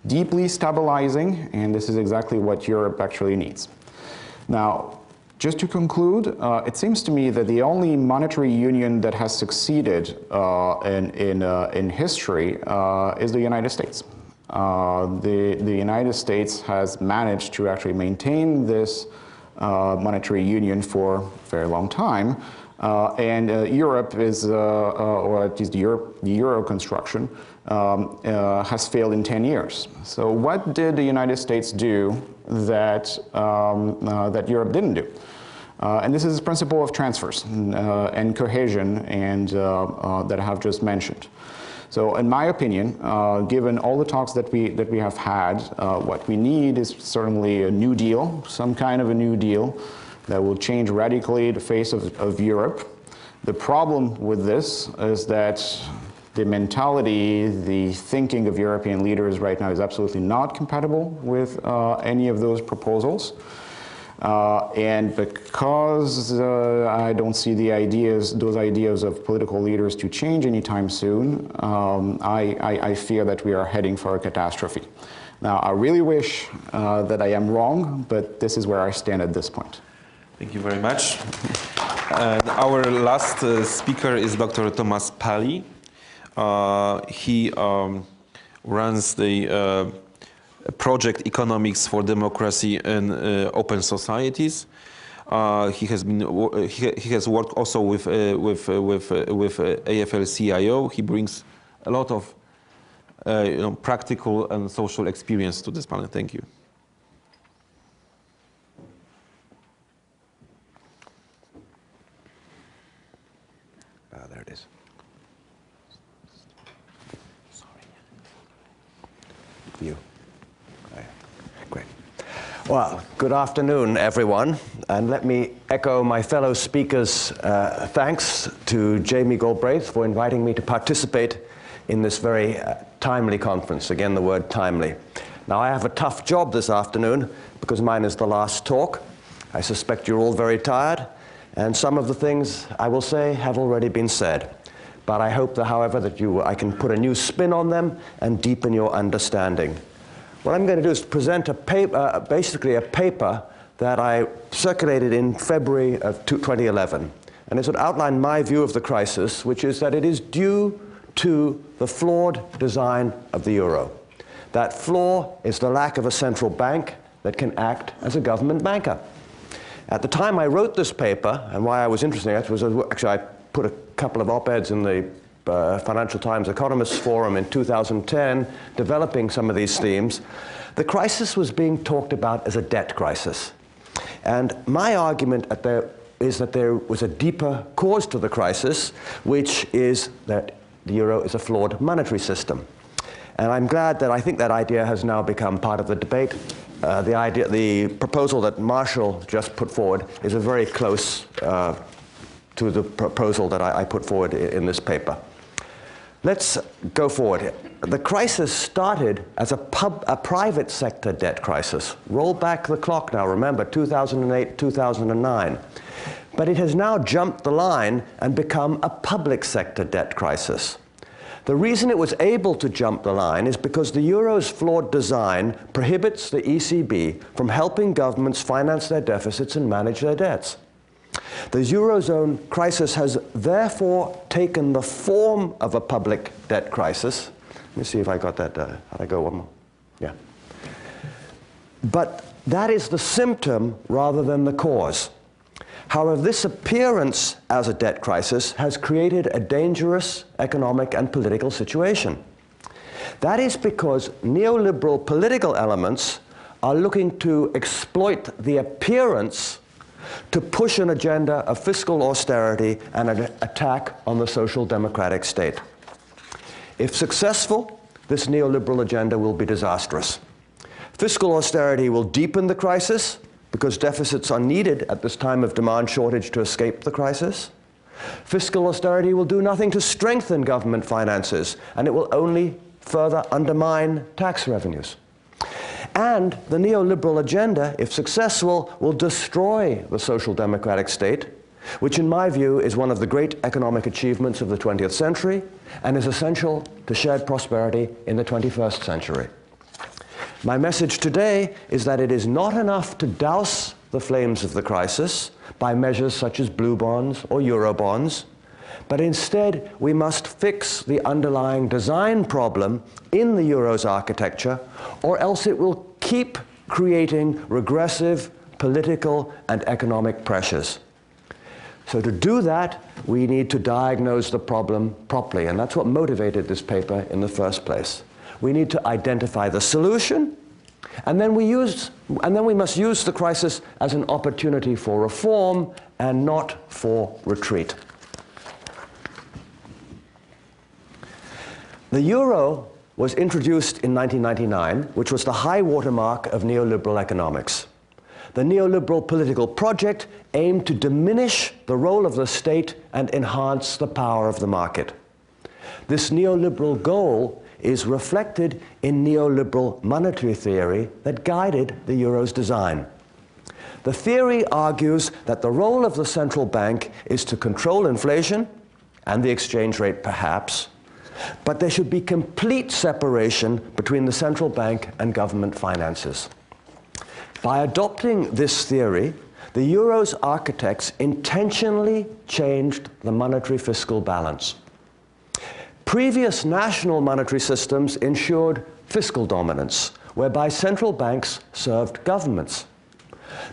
Speaker 3: deeply stabilizing, and this is exactly what Europe actually needs. Now, just to conclude, it seems to me that the only monetary union that has succeeded in history is the United States. the United States has managed to actually maintain this monetary union for a very long time. And Europe is, or at least the Euro construction, has failed in 10 years. So what did the United States do that, that Europe didn't do? And this is the principle of transfers and cohesion and, that I have just mentioned. So in my opinion, given all the talks that we have had, what we need is certainly a new deal, some kind of a new deal that will change radically the face of Europe. The problem with this is that the mentality, the thinking of European leaders right now is absolutely not compatible with any of those proposals. And because I don't see those ideas of political leaders to change anytime soon, I fear that we are heading for a catastrophe. Now, I really wish that I am wrong, but this is where I stand at this point.
Speaker 1: Thank you very much. And our last speaker is Dr. Thomas Pali. He runs the Project Economics for Democracy and Open Societies. He has worked also with AFL-CIO. He brings a lot of practical and social experience to this panel. Thank you.
Speaker 4: There it is. Sorry. You. Great. Well, good afternoon, everyone. And let me echo my fellow speakers' thanks to Jamie Galbraith for inviting me to participate in this very timely conference. Again, the word timely. Now, I have a tough job this afternoon because mine is the last talk. I suspect you're all very tired, and some of the things I will say have already been said. But I hope, however, that I can put a new spin on them and deepen your understanding. What I'm going to do is present a paper, basically a paper that I circulated in February of 2011. And it sort of outlined my view of the crisis, which is that it is due to the flawed design of the euro. That flaw is the lack of a central bank that can act as a government banker. At the time I wrote this paper, and why I was interested in it was actually I put a couple of op-eds in the Financial Times Economists Forum in 2010, developing some of these themes. The crisis was being talked about as a debt crisis. And my argument is that there was a deeper cause to the crisis, which is that the euro is a flawed monetary system. And I'm glad that I think that idea has now become part of the debate. The proposal that Marshall just put forward is a very close to the proposal that I put forward in this paper. Let's go forward. The crisis started as a private sector debt crisis. Roll back the clock now, remember, 2008, 2009. But it has now jumped the line and become a public sector debt crisis. The reason it was able to jump the line is because the euro's flawed design prohibits the ECB from helping governments finance their deficits and manage their debts. The Eurozone crisis has therefore taken the form of a public debt crisis. Let me see if I got that. How'd I go one more? Yeah. But that is the symptom rather than the cause. However, this appearance as a debt crisis has created a dangerous economic and political situation. That is because neoliberal political elements are looking to exploit the appearance to push an agenda of fiscal austerity and an attack on the social democratic state. If successful, this neoliberal agenda will be disastrous. Fiscal austerity will deepen the crisis because deficits are needed at this time of demand shortage to escape the crisis. Fiscal austerity will do nothing to strengthen government finances, and it will only further undermine tax revenues. And the neoliberal agenda, if successful, will destroy the social democratic state, which in my view is one of the great economic achievements of the 20th century and is essential to shared prosperity in the 21st century. My message today is that it is not enough to douse the flames of the crisis by measures such as blue bonds or euro bonds. But instead, we must fix the underlying design problem in the Euro's architecture, or else it will keep creating regressive political and economic pressures. So to do that, we need to diagnose the problem properly, and that's what motivated this paper in the first place. We need to identify the solution, and then we must use the crisis as an opportunity for reform and not for retreat. The euro was introduced in 1999, which was the high watermark of neoliberal economics. The neoliberal political project aimed to diminish the role of the state and enhance the power of the market. This neoliberal goal is reflected in neoliberal monetary theory that guided the euro's design. The theory argues that the role of the central bank is to control inflation and the exchange rate perhaps, but there should be complete separation between the central bank and government finances. By adopting this theory, the euro's architects intentionally changed the monetary fiscal balance. Previous national monetary systems ensured fiscal dominance, whereby central banks served governments.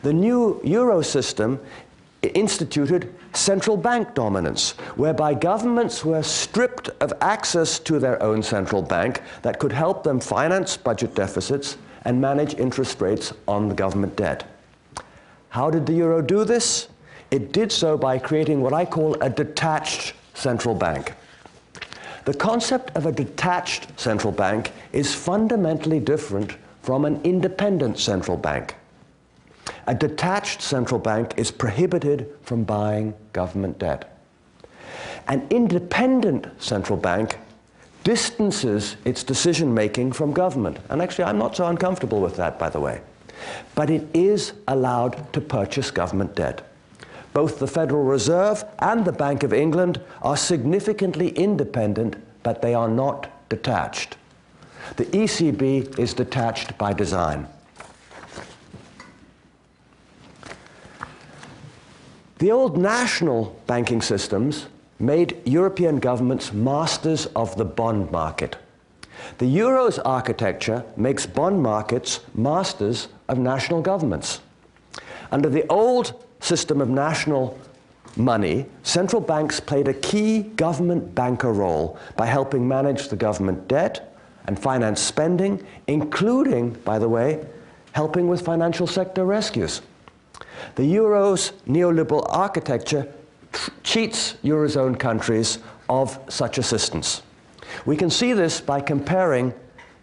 Speaker 4: The new euro system instituted central bank dominance, whereby governments were stripped of access to their own central bank that could help them finance budget deficits and manage interest rates on the government debt. How did the euro do this? It did so by creating what I call a detached central bank. The concept of a detached central bank is fundamentally different from an independent central bank. A detached central bank is prohibited from buying government debt. An independent central bank distances its decision-making from government. And actually, I'm not so uncomfortable with that, by the way. But it is allowed to purchase government debt. Both the Federal Reserve and the Bank of England are significantly independent, but they are not detached. The ECB is detached by design. The old national banking systems made European governments masters of the bond market. The euro's architecture makes bond markets masters of national governments. Under the old system of national money, central banks played a key government banker role by helping manage the government debt and finance spending, including, by the way, helping with financial sector rescues. The euro's neoliberal architecture cheats Eurozone countries of such assistance. We can see this by comparing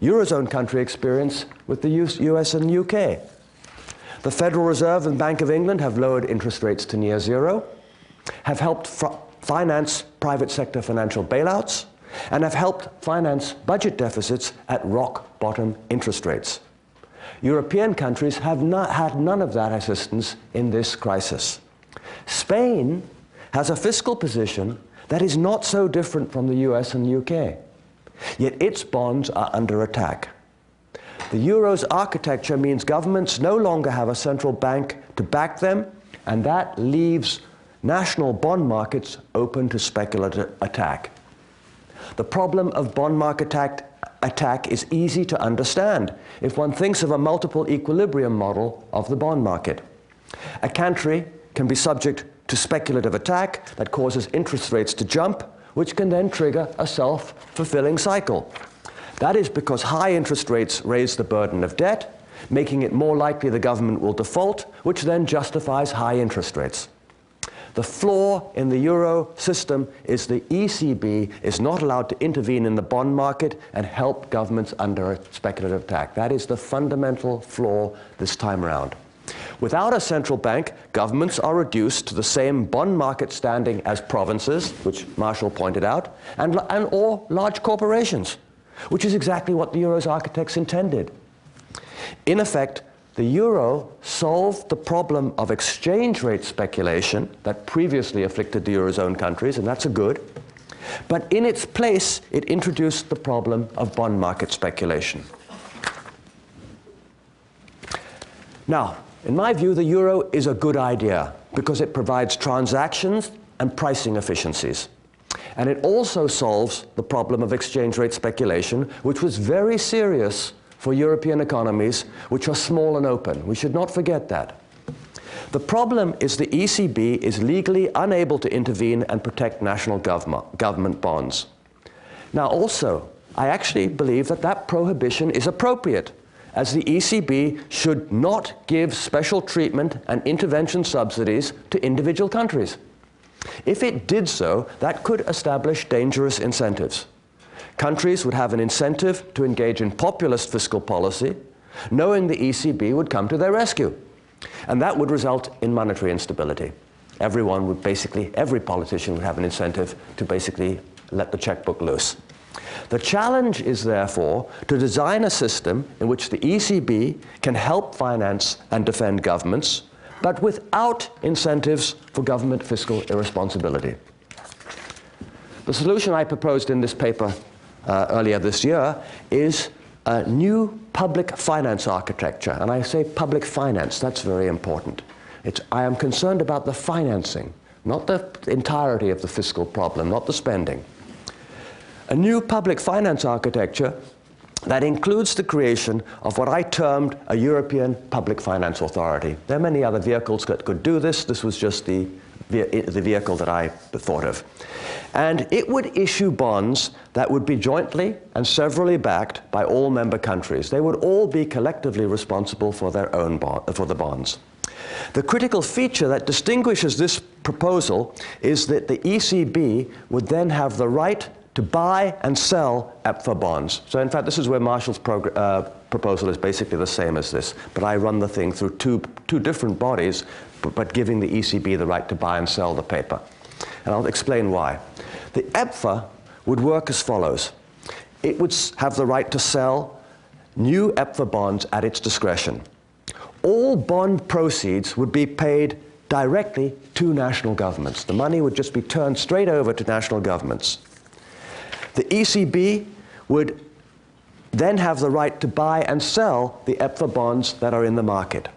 Speaker 4: Eurozone country experience with the US and UK. The Federal Reserve and Bank of England have lowered interest rates to near zero, have helped finance private sector financial bailouts, and have helped finance budget deficits at rock bottom interest rates. European countries have not had none of that assistance in this crisis. Spain has a fiscal position that is not so different from the US and UK, yet its bonds are under attack. The euro's architecture means governments no longer have a central bank to back them, and that leaves national bond markets open to speculative attack. The problem of bond market attack is easy to understand if one thinks of a multiple equilibrium model of the bond market. A country can be subject to speculative attack that causes interest rates to jump, which can then trigger a self-fulfilling cycle. That is because high interest rates raise the burden of debt, making it more likely the government will default, which then justifies high interest rates. The flaw in the euro system is the ECB is not allowed to intervene in the bond market and help governments under a speculative attack. That is the fundamental flaw this time around. Without a central bank, governments are reduced to the same bond market standing as provinces, which Marshall pointed out, or large corporations, which is exactly what the euro's architects intended. In effect, the euro solved the problem of exchange rate speculation that previously afflicted the Eurozone countries, and that's a good. But in its place, it introduced the problem of bond market speculation. Now, in my view, the euro is a good idea because it provides transactions and pricing efficiencies. And it also solves the problem of exchange rate speculation, which was very serious for European economies, which are small and open. We should not forget that. The problem is the ECB is legally unable to intervene and protect national government bonds. Now also, I actually believe that that prohibition is appropriate, as the ECB should not give special treatment and intervention subsidies to individual countries. If it did so, that could establish dangerous incentives. Countries would have an incentive to engage in populist fiscal policy, knowing the ECB would come to their rescue. And that would result in monetary instability. Everyone would basically, every politician would have an incentive to basically let the checkbook loose. The challenge is therefore to design a system in which the ECB can help finance and defend governments, but without incentives for government fiscal irresponsibility. The solution I proposed in this paper earlier this year is a new public finance architecture. And I say public finance, that's very important. I am concerned about the financing, not the entirety of the fiscal problem, not the spending. A new public finance architecture that includes the creation of what I termed a European Public Finance Authority. There are many other vehicles that could do this. This was just the vehicle that I thought of. And it would issue bonds that would be jointly and severally backed by all member countries. They would all be collectively responsible for their own for the bonds. The critical feature that distinguishes this proposal is that the ECB would then have the right to buy and sell EPFA bonds. So in fact, this is where Marshall's proposal is basically the same as this, but I run the thing through two different bodies, but giving the ECB the right to buy and sell the paper. And I'll explain why. The EPFA would work as follows. It would have the right to sell new EPFA bonds at its discretion. All bond proceeds would be paid directly to national governments. The money would just be turned straight over to national governments. The ECB would then have the right to buy and sell the EPFA bonds that are in the market.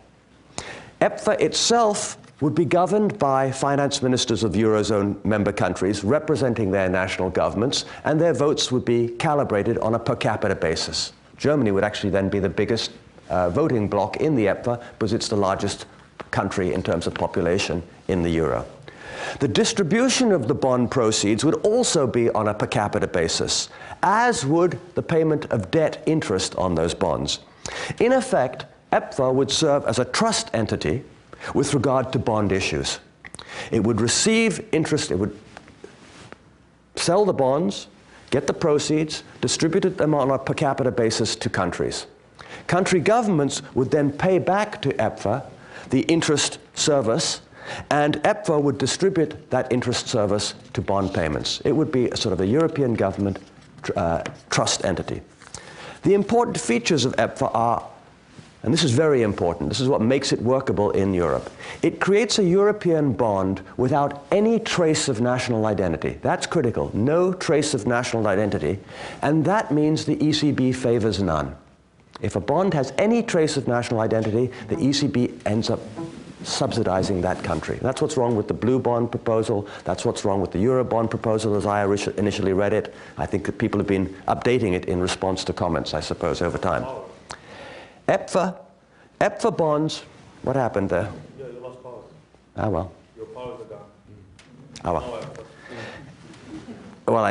Speaker 4: EPFA itself would be governed by finance ministers of Eurozone member countries representing their national governments, and their votes would be calibrated on a per capita basis. Germany would actually then be the biggest voting bloc in the EPFA because it's the largest country in terms of population in the Euro. The distribution of the bond proceeds would also be on a per capita basis, as would the payment of debt interest on those bonds. In effect, EPFA would serve as a trust entity with regard to bond issues. It would receive interest, it would sell the bonds, get the proceeds, distribute them on a per capita basis to countries. Country governments would then pay back to EPFA the interest service, and EPFA would distribute that interest service to bond payments. It would be a sort of a European government trust entity. The important features of EPFA are, and this is very important, this is what makes it workable in Europe. It creates a European bond without any trace of national identity. That's critical, no trace of national identity, and that means the ECB favors none. If a bond has any trace of national identity, the ECB ends up subsidizing that country. That's what's wrong with the blue bond proposal. That's what's wrong with the Euro bond proposal as I initially read it. I think that people have been updating it in response to comments, I suppose, over time. EPFA bonds, what happened there?
Speaker 5: Yeah, you lost power.
Speaker 4: Ah, well.
Speaker 5: Your powers are gone.
Speaker 4: Ah, well. Well,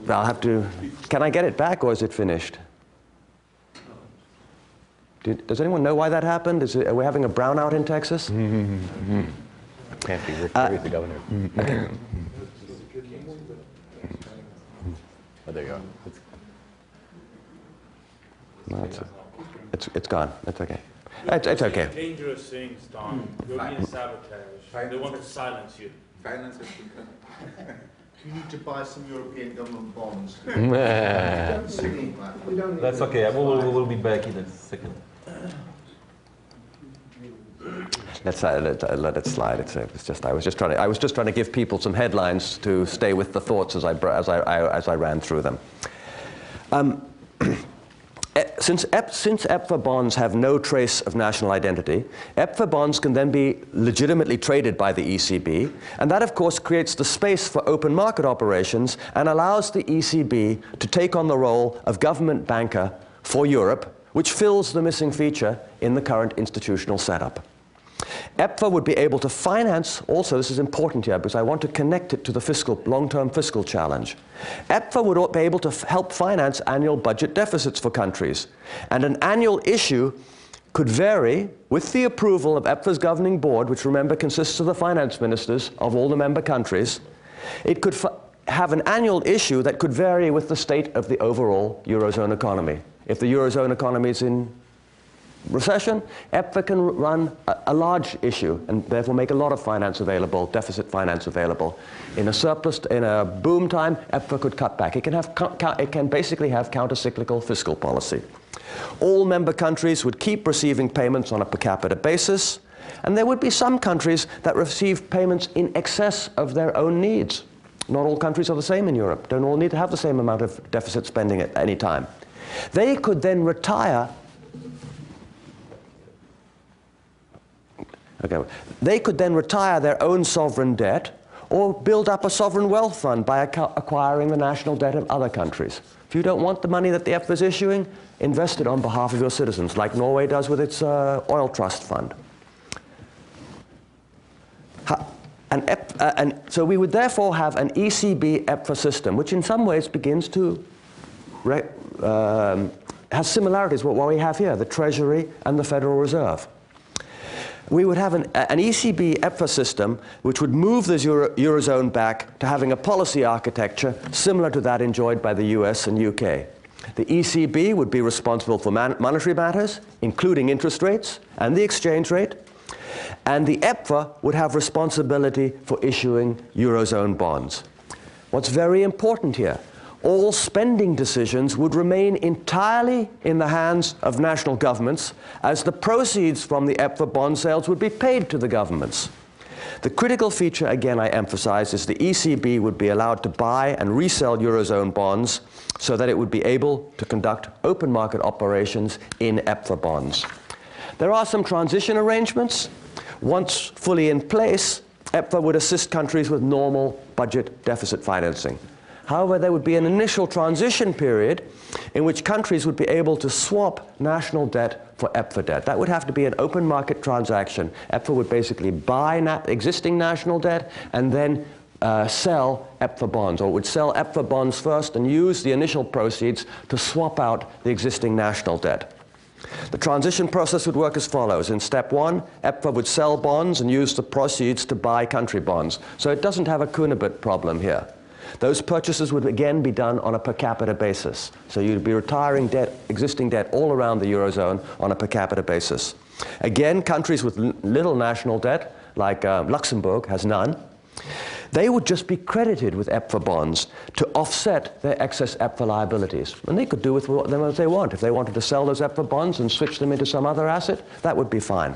Speaker 4: I'll have to, can I get it back or is it finished? Does anyone know why that happened? Are we having a brownout in Texas?
Speaker 2: Can't be. We're with the governor.
Speaker 4: Okay.
Speaker 2: Oh, there you go.
Speaker 4: No, it's gone. It's okay. It's okay.
Speaker 5: Dangerous things, Don. You're being sabotaged. They want to silence you.
Speaker 6: Finance has become. You need to buy some European government bonds.
Speaker 1: That's okay. We'll be back in a second.
Speaker 4: Let's let it slide. I was just trying to give people some headlines to stay with the thoughts as I ran through them. Since EPFA bonds have no trace of national identity, EPFA bonds can then be legitimately traded by the ECB, and that of course creates the space for open market operations and allows the ECB to take on the role of government banker for Europe, which fills the missing feature in the current institutional setup. EPFA would be able to finance, also this is important here because I want to connect it to the long-term fiscal challenge. EPFA would be able to help finance annual budget deficits for countries. And an annual issue could vary with the approval of EPFA's governing board, which remember consists of the finance ministers of all the member countries. It could have an annual issue that could vary with the state of the overall Eurozone economy. If the Eurozone economy is in recession, EPFA can run a large issue and therefore make a lot of finance available, deficit finance available. In a surplus, in a boom time, EPFA could cut back. It can basically have counter-cyclical fiscal policy. All member countries would keep receiving payments on a per capita basis, and there would be some countries that receive payments in excess of their own needs. Not all countries are the same in Europe. Don't all need to have the same amount of deficit spending at any time. They could then retire. They could then retire their own sovereign debt or build up a sovereign wealth fund by acquiring the national debt of other countries. If you don't want the money that the EPFA is issuing, invest it on behalf of your citizens, like Norway does with its oil trust fund. And so we would therefore have an ECB EPFA system, which in some ways begins to has similarities with what we have here, the Treasury and the Federal Reserve. We would have an ECB EPFA system which would move the Eurozone back to having a policy architecture similar to that enjoyed by the US and UK. The ECB would be responsible for monetary matters, including interest rates and the exchange rate, and the EPFA would have responsibility for issuing Eurozone bonds. What's very important here, all spending decisions would remain entirely in the hands of national governments, as the proceeds from the EPFA bond sales would be paid to the governments. The critical feature, again I emphasize, is the ECB would be allowed to buy and resell Eurozone bonds so that it would be able to conduct open market operations in EPFA bonds. There are some transition arrangements. Once fully in place, EPFA would assist countries with normal budget deficit financing. However, there would be an initial transition period in which countries would be able to swap national debt for EPFA debt. That would have to be an open market transaction. EPFA would basically buy existing national debt and then sell EPFA bonds, or would sell EPFA bonds first and use the initial proceeds to swap out the existing national debt. The transition process would work as follows. In step one, EPFA would sell bonds and use the proceeds to buy country bonds. So it doesn't have a Kunibut problem here. Those purchases would again be done on a per capita basis. So you'd be retiring debt, existing debt all around the Eurozone on a per capita basis. Again, countries with little national debt, like Luxembourg has none, they would just be credited with EPFA bonds to offset their excess EPFA liabilities. And they could do with them as they want. If they wanted to sell those EPFA bonds and switch them into some other asset, that would be fine.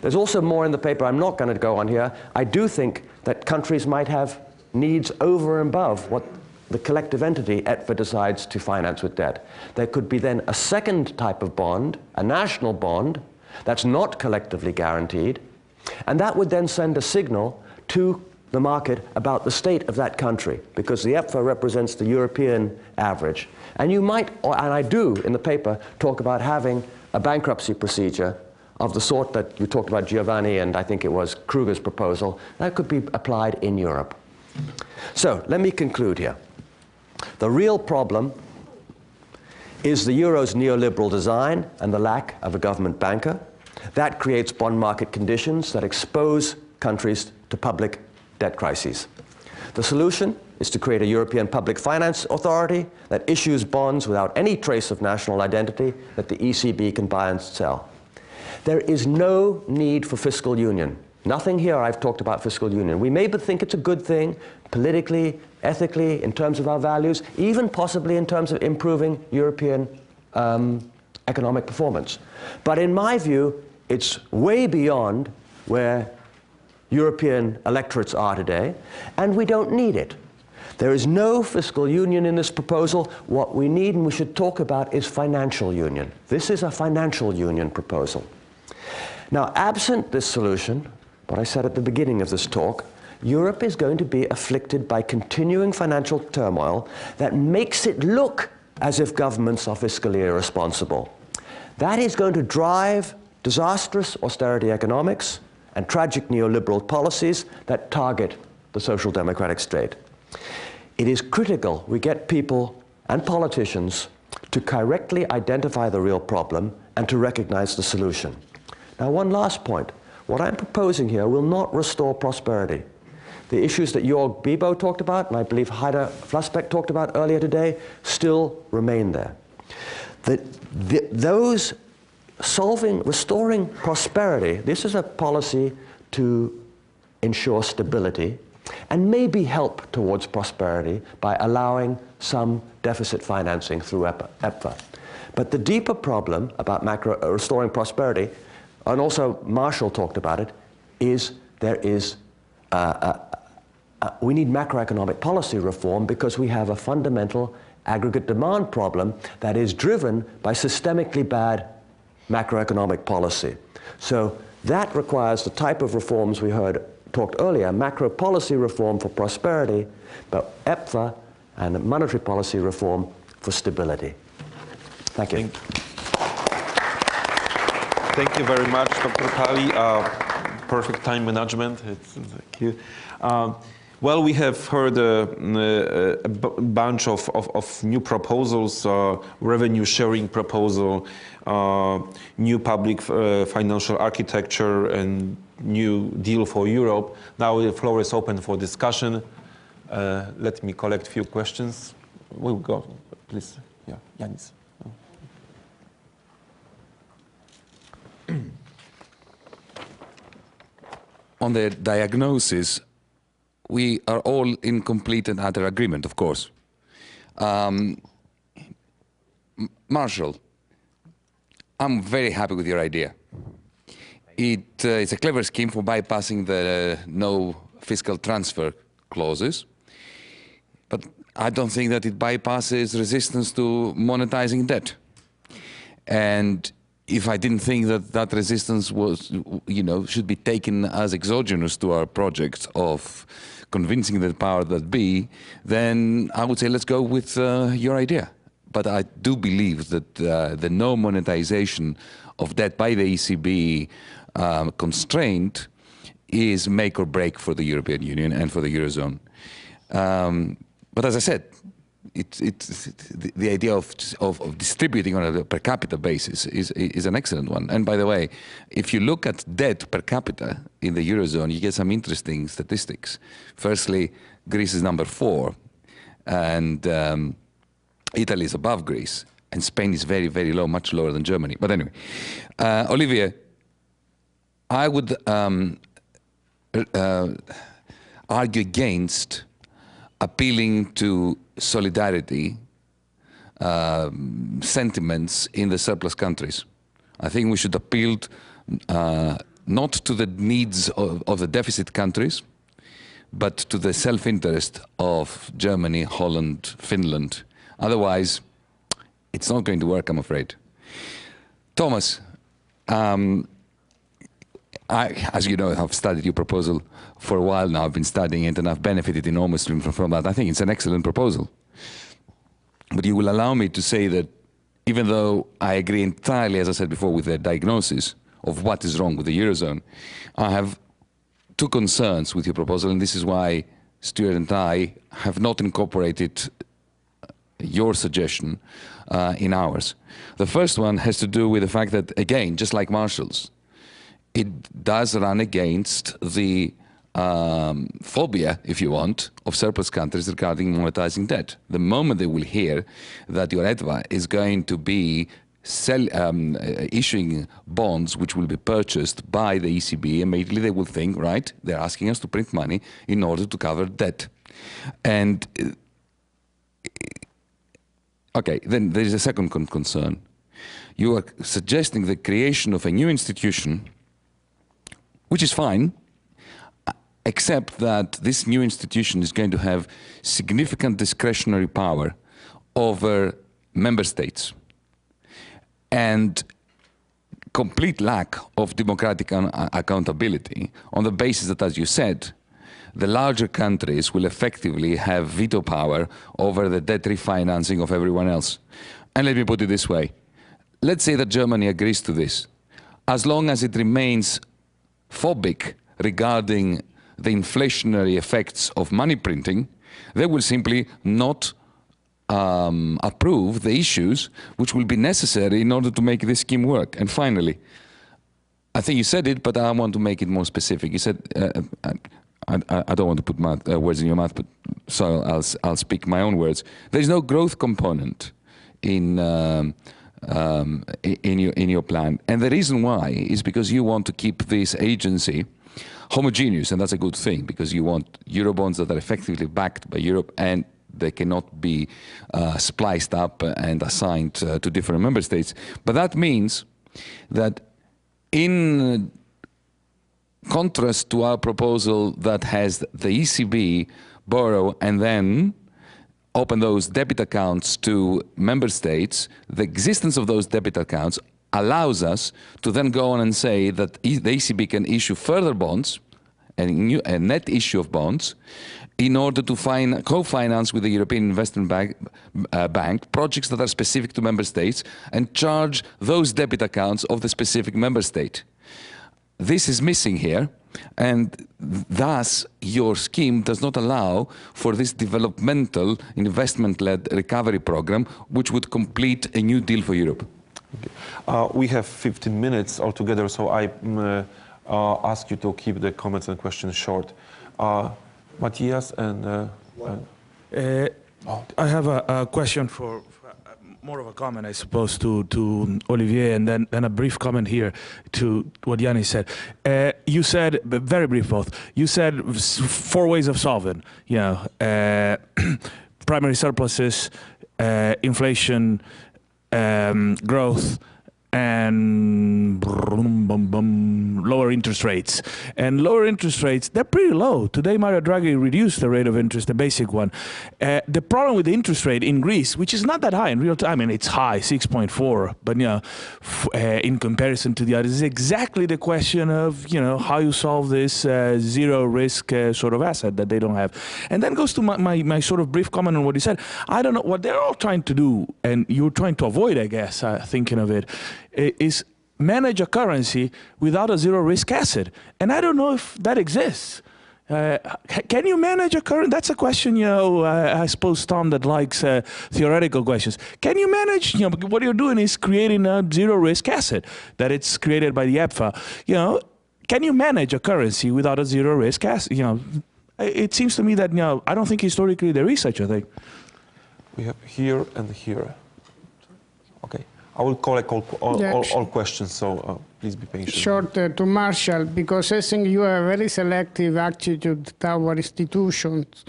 Speaker 4: There's also more in the paper I'm not going to go on here. I do think that countries might have needs over and above what the collective entity, EPFA, decides to finance with debt. There could be then a second type of bond, a national bond, that's not collectively guaranteed, and that would then send a signal to the market about the state of that country, because the EPFA represents the European average. And you might, and I do in the paper, talk about having a bankruptcy procedure of the sort that you talked about, Giovannini, and I think it was Kruger's proposal, that could be applied in Europe. So let me conclude here. The real problem is the Euro's neoliberal design and the lack of a government banker. That creates bond market conditions that expose countries to public debt crises. The solution is to create a European public finance authority that issues bonds without any trace of national identity that the ECB can buy and sell. There is no need for fiscal union. Nothing here I've talked about fiscal union. We may think it's a good thing, politically, ethically, in terms of our values, even possibly in terms of improving European economic performance. But in my view, it's way beyond where European electorates are today, and we don't need it. There is no fiscal union in this proposal. What we need and we should talk about is financial union. This is a financial union proposal. Now, absent this solution, what I said at the beginning of this talk, Europe is going to be afflicted by continuing financial turmoil that makes it look as if governments are fiscally irresponsible. That is going to drive disastrous austerity economics and tragic neoliberal policies that target the social democratic state. It is critical we get people and politicians to correctly identify the real problem and to recognize the solution. Now, one last point. What I'm proposing here will not restore prosperity. The issues that Jörg Bibo talked about, and I believe Heide Flasbeck talked about earlier today, still remain there. Those restoring prosperity, this is a policy to ensure stability and maybe help towards prosperity by allowing some deficit financing through EPFA. But the deeper problem about restoring prosperity, and also Marshall talked about it, is we need macroeconomic policy reform because we have a fundamental aggregate demand problem that is driven by systemically bad macroeconomic policy. So that requires the type of reforms we talked earlier, macro policy reform for prosperity, but EPFA and monetary policy reform for stability. Thank you.
Speaker 1: Thank you very much, Dr. Kali. Perfect time management. Thank you. Well, we have heard a bunch of new proposals, revenue sharing proposal, new public financial architecture, and new deal for Europe. Now the floor is open for discussion. Let me collect a few questions. We'll go, please. Yeah, Yanis.
Speaker 7: On the diagnosis, we are all in complete and utter agreement, of course. Marshall, I'm very happy with your idea. It's a clever scheme for bypassing the no fiscal transfer clauses, but I don't think that it bypasses resistance to monetizing debt. And if I didn't think that that resistance was, should be taken as exogenous to our project of convincing the power that be, then I would say let's go with your idea. But I do believe that the no monetization of debt by the ECB constraint is make or break for the European Union and for the Eurozone. But as I said, the idea of distributing on a per capita basis is an excellent one. And by the way, if you look at debt per capita in the Eurozone, you get some interesting statistics. Firstly, Greece is number 4, and Italy is above Greece, and Spain is very, very low, much lower than Germany. But anyway, Olivier, I would argue against appealing to solidarity sentiments in the surplus countries. I think we should appeal not to the needs of the deficit countries, but to the self-interest of Germany, Holland, Finland. Otherwise, it's not going to work, I'm afraid. Thomas, as you know, I've studied your proposal for a while now. I've been studying it and I've benefited enormously from that. I think it's an excellent proposal. But you will allow me to say that even though I agree entirely, as I said before, with the diagnosis of what is wrong with the Eurozone, I have 2 concerns with your proposal, and this is why Stuart and I have not incorporated your suggestion in ours. The first one has to do with the fact that, again, just like Marshall's, it does run against the phobia, if you want, of surplus countries regarding monetizing debt. The moment they will hear that your EDVA is going to be issuing bonds which will be purchased by the ECB, immediately they will think, right, they're asking us to print money in order to cover debt. And, okay, then there is a second concern. You are suggesting the creation of a new institution, which is fine. except that this new institution is going to have significant discretionary power over member states and complete lack of democratic accountability on the basis that, as you said, the larger countries will effectively have veto power over the debt refinancing of everyone else. And let me put it this way. Let's say that Germany agrees to this. As long as it remains phobic regarding the inflationary effects of money printing, they will simply not approve the issues which will be necessary in order to make this scheme work. And finally, I think you said it, but I want to make it more specific. You said, I don't want to put words in your mouth, but so I'll speak my own words. There's no growth component in your plan, and the reason why is because you want to keep this agency homogeneous, and that's a good thing because you want Eurobonds that are effectively backed by Europe and they cannot be spliced up and assigned to different member states. But that means that in contrast to our proposal that has the ECB borrow and then open those debit accounts to member states, the existence of those debit accounts allows us to then go on and say that the ECB can issue further bonds, a net issue of bonds, in order to co-finance with the European Investment Bank projects that are specific to member states and charge those debit accounts of the specific member state. This is missing here, and thus your scheme does not allow for this developmental investment-led recovery program, which would complete a new deal for Europe.
Speaker 1: Okay. We have 15 minutes altogether, so I ask you to keep the comments and questions short. Matthias and...
Speaker 8: I have a question for more of a comment, I suppose, to Olivier, and then a brief comment here to what Yannis said. You said, very brief both, you said 4 ways of solving, you know, primary surpluses, inflation, growth, and lower interest rates. And lower interest rates, they're pretty low. Today, Mario Draghi reduced the rate of interest, the basic one. The problem with the interest rate in Greece, which is not that high in real time, and it's high, 6.4, but you know, in comparison to the others, is exactly the question of, you know, how you solve this zero risk sort of asset that they don't have. And then goes to my sort of brief comment on what he said. I don't know what they're all trying to do, and you're trying to avoid, I guess, thinking of it, is manage a currency without a zero risk asset. And I don't know if that exists. Can you manage a currency? That's a question, you know, I suppose, Tom, that likes theoretical questions. Can you manage, you know, what you're doing is creating a zero risk asset that it's created by the EPFA. You know, can you manage a currency without a zero risk asset? You know, it seems to me that, you know, I don't think historically there is such a thing.
Speaker 1: We have here and here. Okay. I will collect all questions, so please be patient.
Speaker 9: Short to Marshall, because I think you have a very selective attitude toward institutions,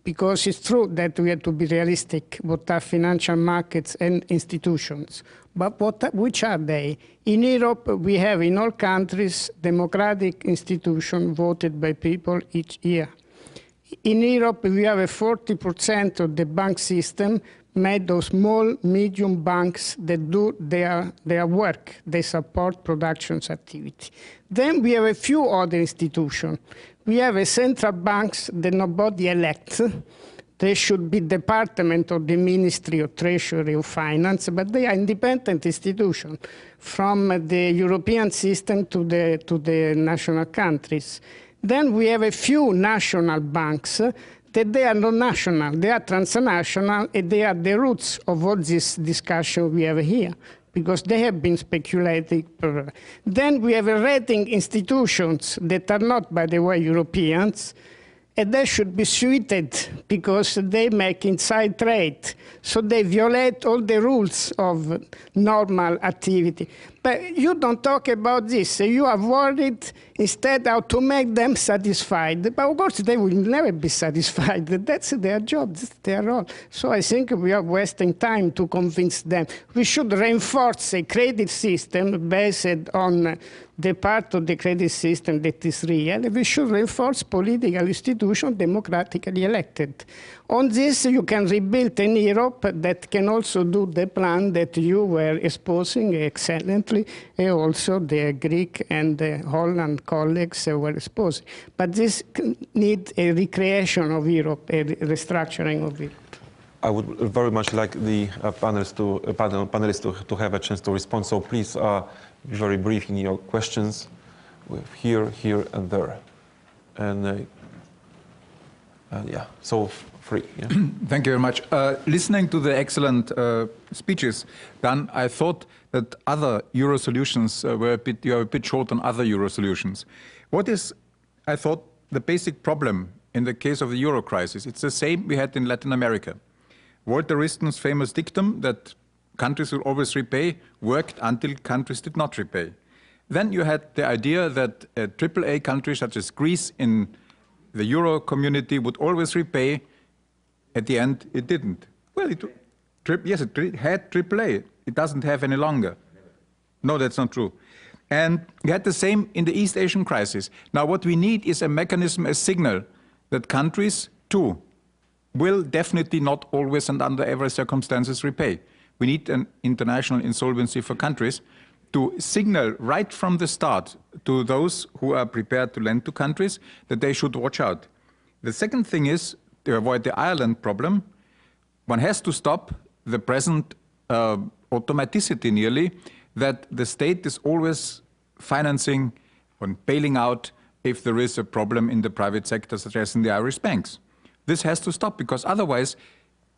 Speaker 9: because it's true that we have to be realistic what are financial markets and institutions. But which are they? In Europe, we have in all countries democratic institutions voted by people each year. In Europe, we have a 40% of the bank system made of small, medium banks that do their work. They support production activity. Then we have a few other institutions. We have a central banks that nobody elects. They should be department of the Ministry of Treasury or Finance, but they are independent institutions from the European system to the national countries. Then we have a few national banks that they are not national, they are transnational, and they are the roots of all this discussion we have here, because they have been speculating. Then we have rating institutions that are not, by the way, Europeans, and they should be suited because they make inside trade. So they violate all the rules of normal activity. But you don't talk about this. You are worried instead how to make them satisfied. But of course, they will never be satisfied. That's their job, that's their role. So I think we are wasting time to convince them. We should reinforce a credit system based on the part of the credit system that is real. We should reinforce political institutions democratically elected. On this, you can rebuild an Europe that can also do the plan that you were exposing excellently, and also the Greek and the Holland colleagues were exposing. But this needs a recreation of Europe, a restructuring of Europe.
Speaker 1: I would very much like the panelists to have a chance to respond. So please be very brief in your questions. Here, and there, and yeah. So free. Yeah.
Speaker 10: Thank you very much. Listening to the excellent speeches done, I thought that other Euro solutions were you are a bit short on other Euro solutions. What is, I thought, the basic problem in the case of the Euro crisis? It's the same we had in Latin America. Walter Wriston's famous dictum that countries will always repay worked until countries did not repay. Then you had the idea that a AAA country such as Greece in the Euro community would always repay. At the end, it didn't. Well, yes, it had AAA. It doesn't have any longer. No, that's not true. And we had the same in the East Asian crisis. Now, what we need is a mechanism, a signal that countries, too, will definitely not always and under every circumstances repay. We need an international insolvency for countries to signal right from the start to those who are prepared to lend to countries that they should watch out. The second thing is, to avoid the Ireland problem, one has to stop the present automaticity nearly that the state is always financing or bailing out if there is a problem in the private sector, such as in the Irish banks. This has to stop, because otherwise,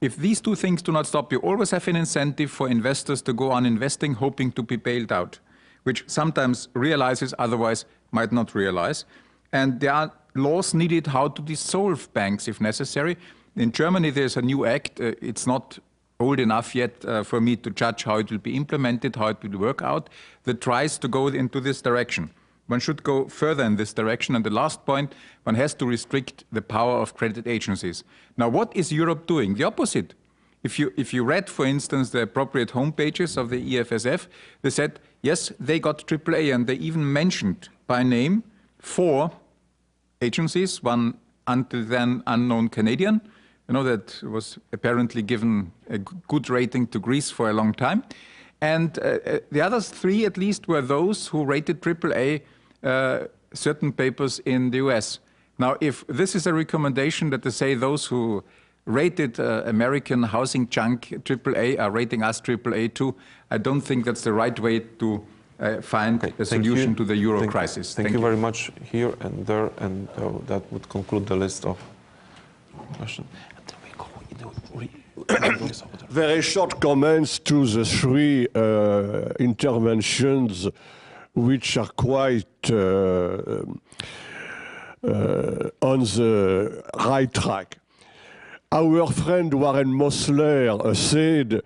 Speaker 10: if these two things do not stop, you always have an incentive for investors to go on investing, hoping to be bailed out, which sometimes realizes, otherwise might not realize. And there are laws needed how to dissolve banks if necessary. In Germany, there's a new act. It's not old enough yet for me to judge how it will be implemented, how it will work out, that tries to go into this direction. One should go further in this direction. And the last point, one has to restrict the power of credit agencies. Now, what is Europe doing? The opposite. If you read, for instance, the appropriate homepages of the EFSF, they said, yes, they got AAA, and they even mentioned by name 4 agencies, one until then unknown Canadian, that was apparently given a good rating to Greece for a long time. And the other 3, at least, were those who rated AAA certain papers in the US. Now, if this is a recommendation that they say those who rated American housing junk AAA are rating us AAA too, I don't think that's the right way to find a solution to the Euro crisis.
Speaker 1: Thank you very much here and there, and that would conclude the list of questions.
Speaker 11: Very short comments to the 3 interventions, which are quite on the right track. Our friend Warren Mosler said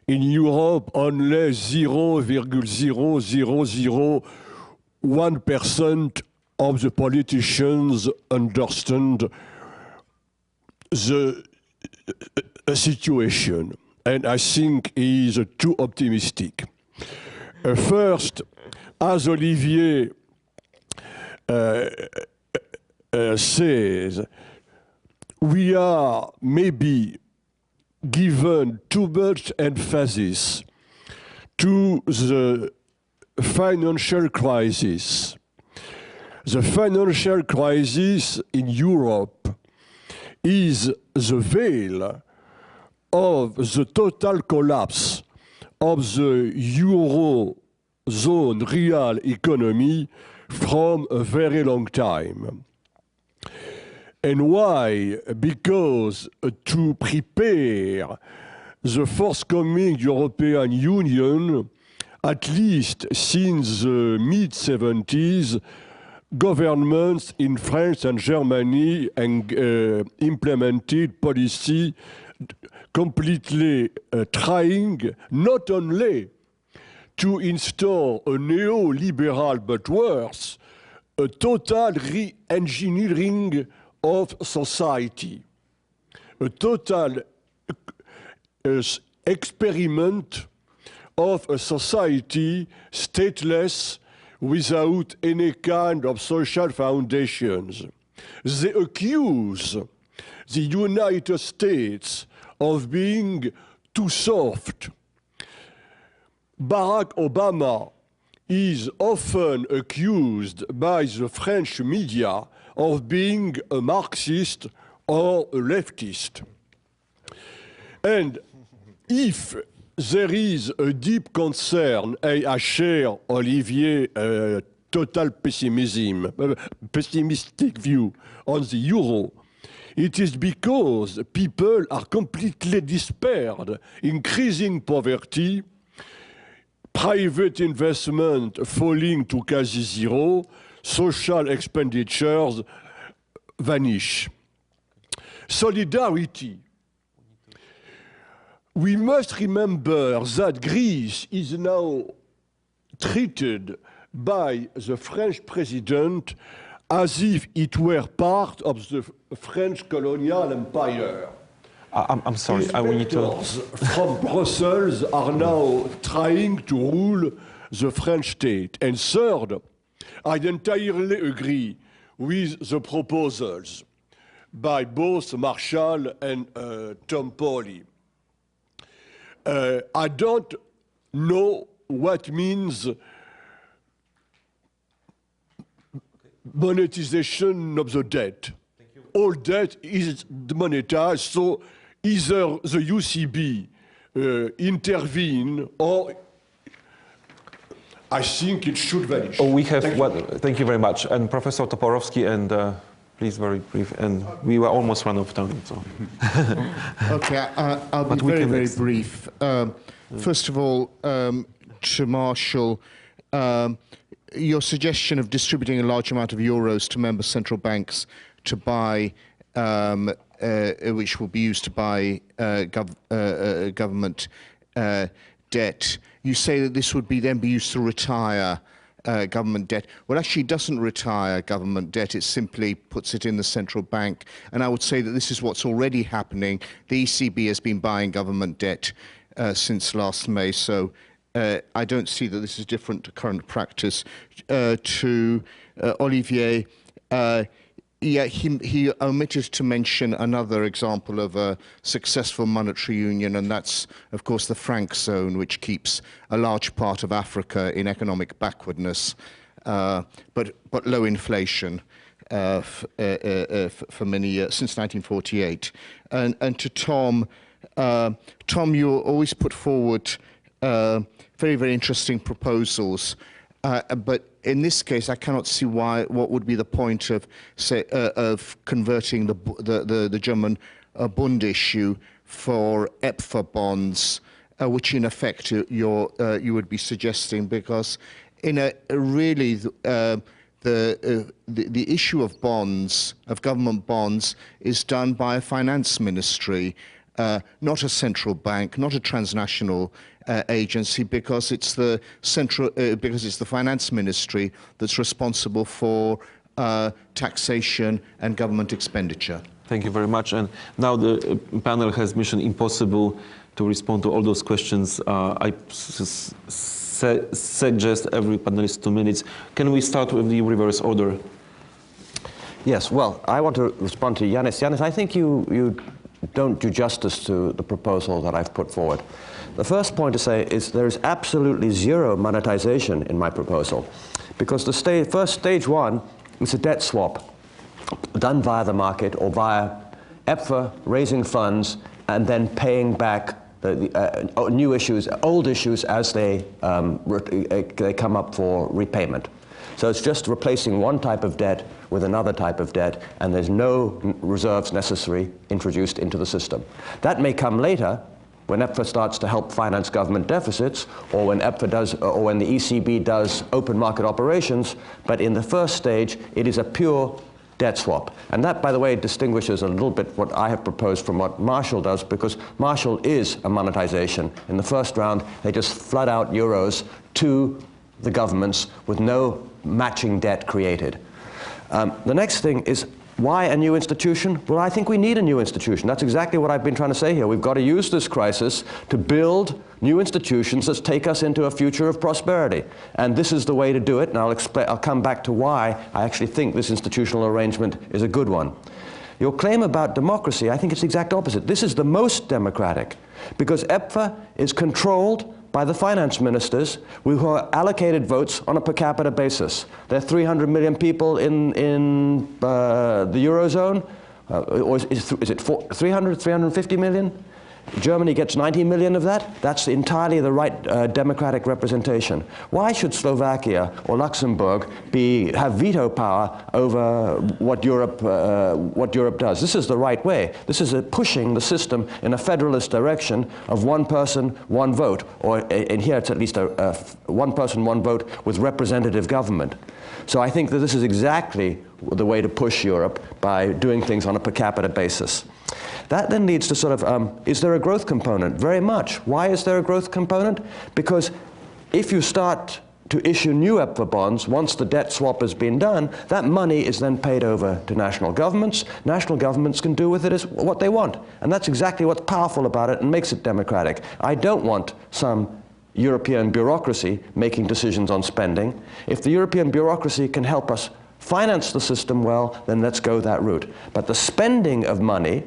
Speaker 11: in Europe only 0.0001% of the politicians understand the situation, and I think he is too optimistic. First, as Olivier says, we are maybe given too much emphasis to the financial crisis. The financial crisis in Europe is the veil of the total collapse of the Eurozone real economy from a very long time. And why? Because to prepare the forthcoming European Union, at least since the mid-70s, governments in France and Germany implemented policy completely trying not only to install a neoliberal, but worse, a total re-engineering of society, a total experiment of a society stateless without any kind of social foundations. They accuse the United States of being too soft. Barack Obama is often accused by the French media of being a Marxist or a leftist. And if there is a deep concern, I share Olivier's total pessimistic view on the euro. It is because people are completely despaired, increasing poverty, private investment falling to quasi zero, social expenditures vanish. Solidarity. We must remember that Greece is now treated by the French president as if it were part of the French colonial empire.
Speaker 1: I'm sorry, we need to...
Speaker 11: from Brussels are now trying to rule the French state. And third, I entirely agree with the proposals by both Marshall and Tom Pawley. I don't know what means monetization of the debt. All debt is monetized, so either the UCB intervene or I think it should vanish.
Speaker 1: Oh, we have thank you very much. And Professor Toporowski, and please very brief, and we were almost run out of time. So.
Speaker 6: Okay, I'll be very, very brief. First of all, to Marshall, your suggestion of distributing a large amount of euros to member central banks to buy, which will be used to buy government debt. You say that this would then be used to retire government debt. Well, actually, it doesn't retire government debt. It simply puts it in the central bank. And I would say that this is what's already happening. The ECB has been buying government debt since last May. So I don't see that this is different to current practice. To Olivier, yeah, he omitted to mention another example of a successful monetary union, and that's, of course, the franc zone, which keeps a large part of Africa in economic backwardness, but low inflation for many years, since 1948. And to Tom, Tom, you always put forward very, very interesting proposals, but in this case, I cannot see what would be the point of, say, of converting the German Bund issue for EPFA bonds, which in effect you would be suggesting, because in really the issue of bonds, of government bonds, is done by a finance ministry, not a central bank, not a transnational agency, because it's the finance ministry that's responsible for taxation and government expenditure.
Speaker 1: Thank you very much. And now the panel has mission impossible to respond to all those questions. I suggest every panelist 2 minutes. Can we start with the reverse order?
Speaker 4: Yes, well, I want to respond to Yanis. Yanis, I think you don't do justice to the proposal that I've put forward. The first point to say is there is absolutely zero monetization in my proposal, because the first stage one is a debt swap done via the market or via EPFA raising funds and then paying back the new issues, old issues as they come up for repayment. So it's just replacing one type of debt with another type of debt, and there's no reserves necessary introduced into the system. That may come later when EPFA starts to help finance government deficits, or when EPFA does, or when the ECB does open market operations. But in the first stage, it is a pure debt swap. And that, by the way, distinguishes a little bit what I have proposed from what Marshall does, because Marshall is a monetization. In the first round, they just flood out euros to the governments with no matching debt created. The next thing is, why a new institution? Well, I think we need a new institution. That's exactly what I've been trying to say here. We've got to use this crisis to build new institutions that take us into a future of prosperity. And this is the way to do it, and I'll come back to why I actually think this institutional arrangement is a good one. Your claim about democracy, I think it's the exact opposite. This is the most democratic, because EPFA is controlled by the finance ministers who are allocated votes on a per capita basis. There are 300 million people in the Eurozone, or is it 300, 350 million? Germany gets 90 million of that. That's entirely the right democratic representation. Why should Slovakia or Luxembourg have veto power over what Europe does? This is the right way. This is pushing the system in a federalist direction of one person, one vote, or in here it's at least a one person, one vote with representative government. So I think that this is exactly the way to push Europe, by doing things on a per capita basis. That then leads to sort of, is there a growth component? Very much. Why is there a growth component? Because if you start to issue new EPFA bonds, once the debt swap has been done, that money is then paid over to national governments. National governments can do with it what they want. And that's exactly what's powerful about it and makes it democratic. I don't want some European bureaucracy making decisions on spending. If the European bureaucracy can help us finance the system well, then let's go that route. But the spending of money,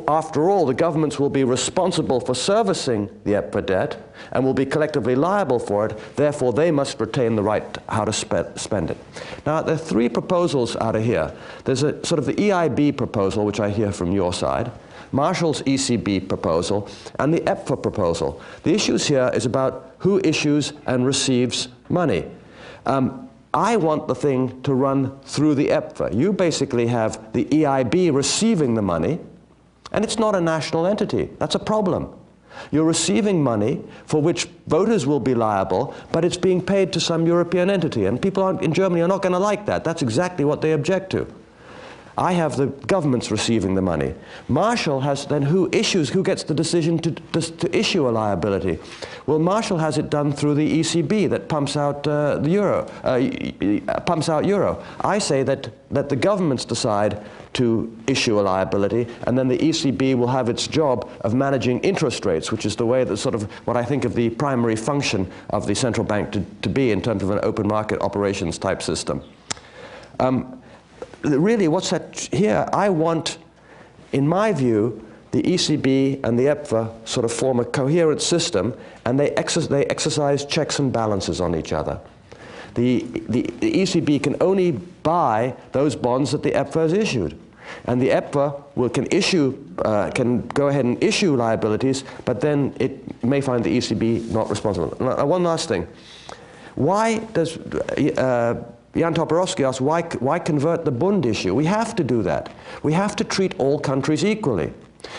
Speaker 4: after all, the governments will be responsible for servicing the EPFA debt and will be collectively liable for it. Therefore, they must retain the right how to spend it. Now, there are three proposals out of here. There's a sort of the EIB proposal, which I hear from your side, Marshall's ECB proposal, and the EPFA proposal. The issues here is about who issues and receives money. I want the thing to run through the EPFA. You basically have the EIB receiving the money, and it's not a national entity. That's a problem. You're receiving money for which voters will be liable, but it's being paid to some European entity, and people in Germany are not going to like that. That's exactly what they object to. I have the governments receiving the money. Marshall has then who gets the decision to issue a liability. Well, Marshall has it done through the ECB that pumps out euro. I say that the governments decide to issue a liability, and then the ECB will have its job of managing interest rates, which is the way that sort of what I think of the primary function of the central bank to be in terms of an open market operations type system. Really, what's that here? I want, in my view, the ECB and the EPFA sort of form a coherent system, and they exercise checks and balances on each other. The ECB can only buy those bonds that the EPFA has issued, and the EPFA can go ahead and issue liabilities, but then it may find the ECB not responsible. Now, one last thing: why does Jan Toporowski asked, why convert the Bund issue? We have to do that. We have to treat all countries equally.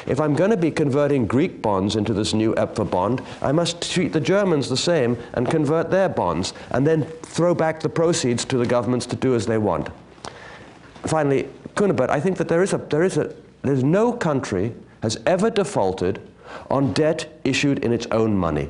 Speaker 4: If I'm going to be converting Greek bonds into this new EPFA bond, I must treat the Germans the same and convert their bonds, and then throw back the proceeds to the governments to do as they want. Finally, Kunibert, I think that there's no country has ever defaulted on debt issued in its own money.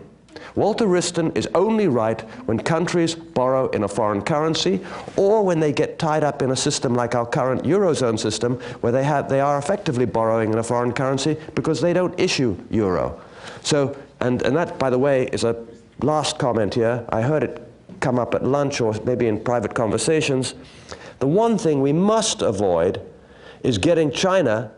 Speaker 4: Walter Wriston is only right when countries borrow in a foreign currency, or when they get tied up in a system like our current Eurozone system, where they are effectively borrowing in a foreign currency because they don't issue euro. So, and that, by the way, is a last comment here. I heard it come up at lunch or maybe in private conversations. The one thing we must avoid is getting China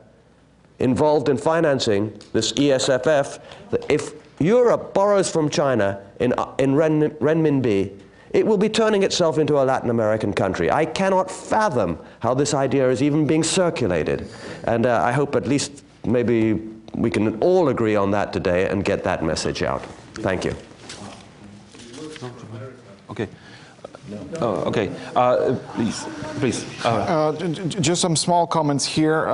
Speaker 4: involved in financing this ESFF. If Europe borrows from China in renminbi, it will be turning itself into a Latin American country. I cannot fathom how this idea is even being circulated. And I hope at least maybe we can all agree on that today and get that message out. Thank you.
Speaker 1: Okay. Okay. Please.
Speaker 3: Just some small comments here.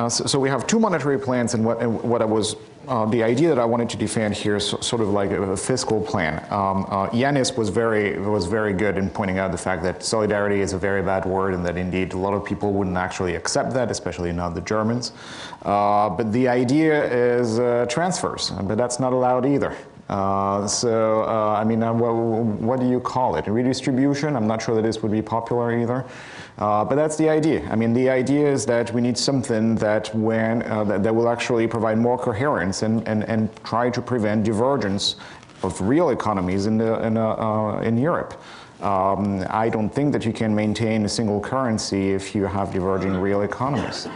Speaker 3: So we have two monetary plans, and what I was the idea that I wanted to defend here is sort of like a fiscal plan. Yanis was very good in pointing out the fact that solidarity is a very bad word, and that indeed a lot of people wouldn't actually accept that, especially not the Germans. But the idea is transfers, but that's not allowed either. I mean, what do you call it? Redistribution? I'm not sure that this would be popular either. But that's the idea. I mean, the idea is that we need something that that will actually provide more coherence and try to prevent divergence of real economies in Europe. I don't think that you can maintain a single currency if you have diverging real economies.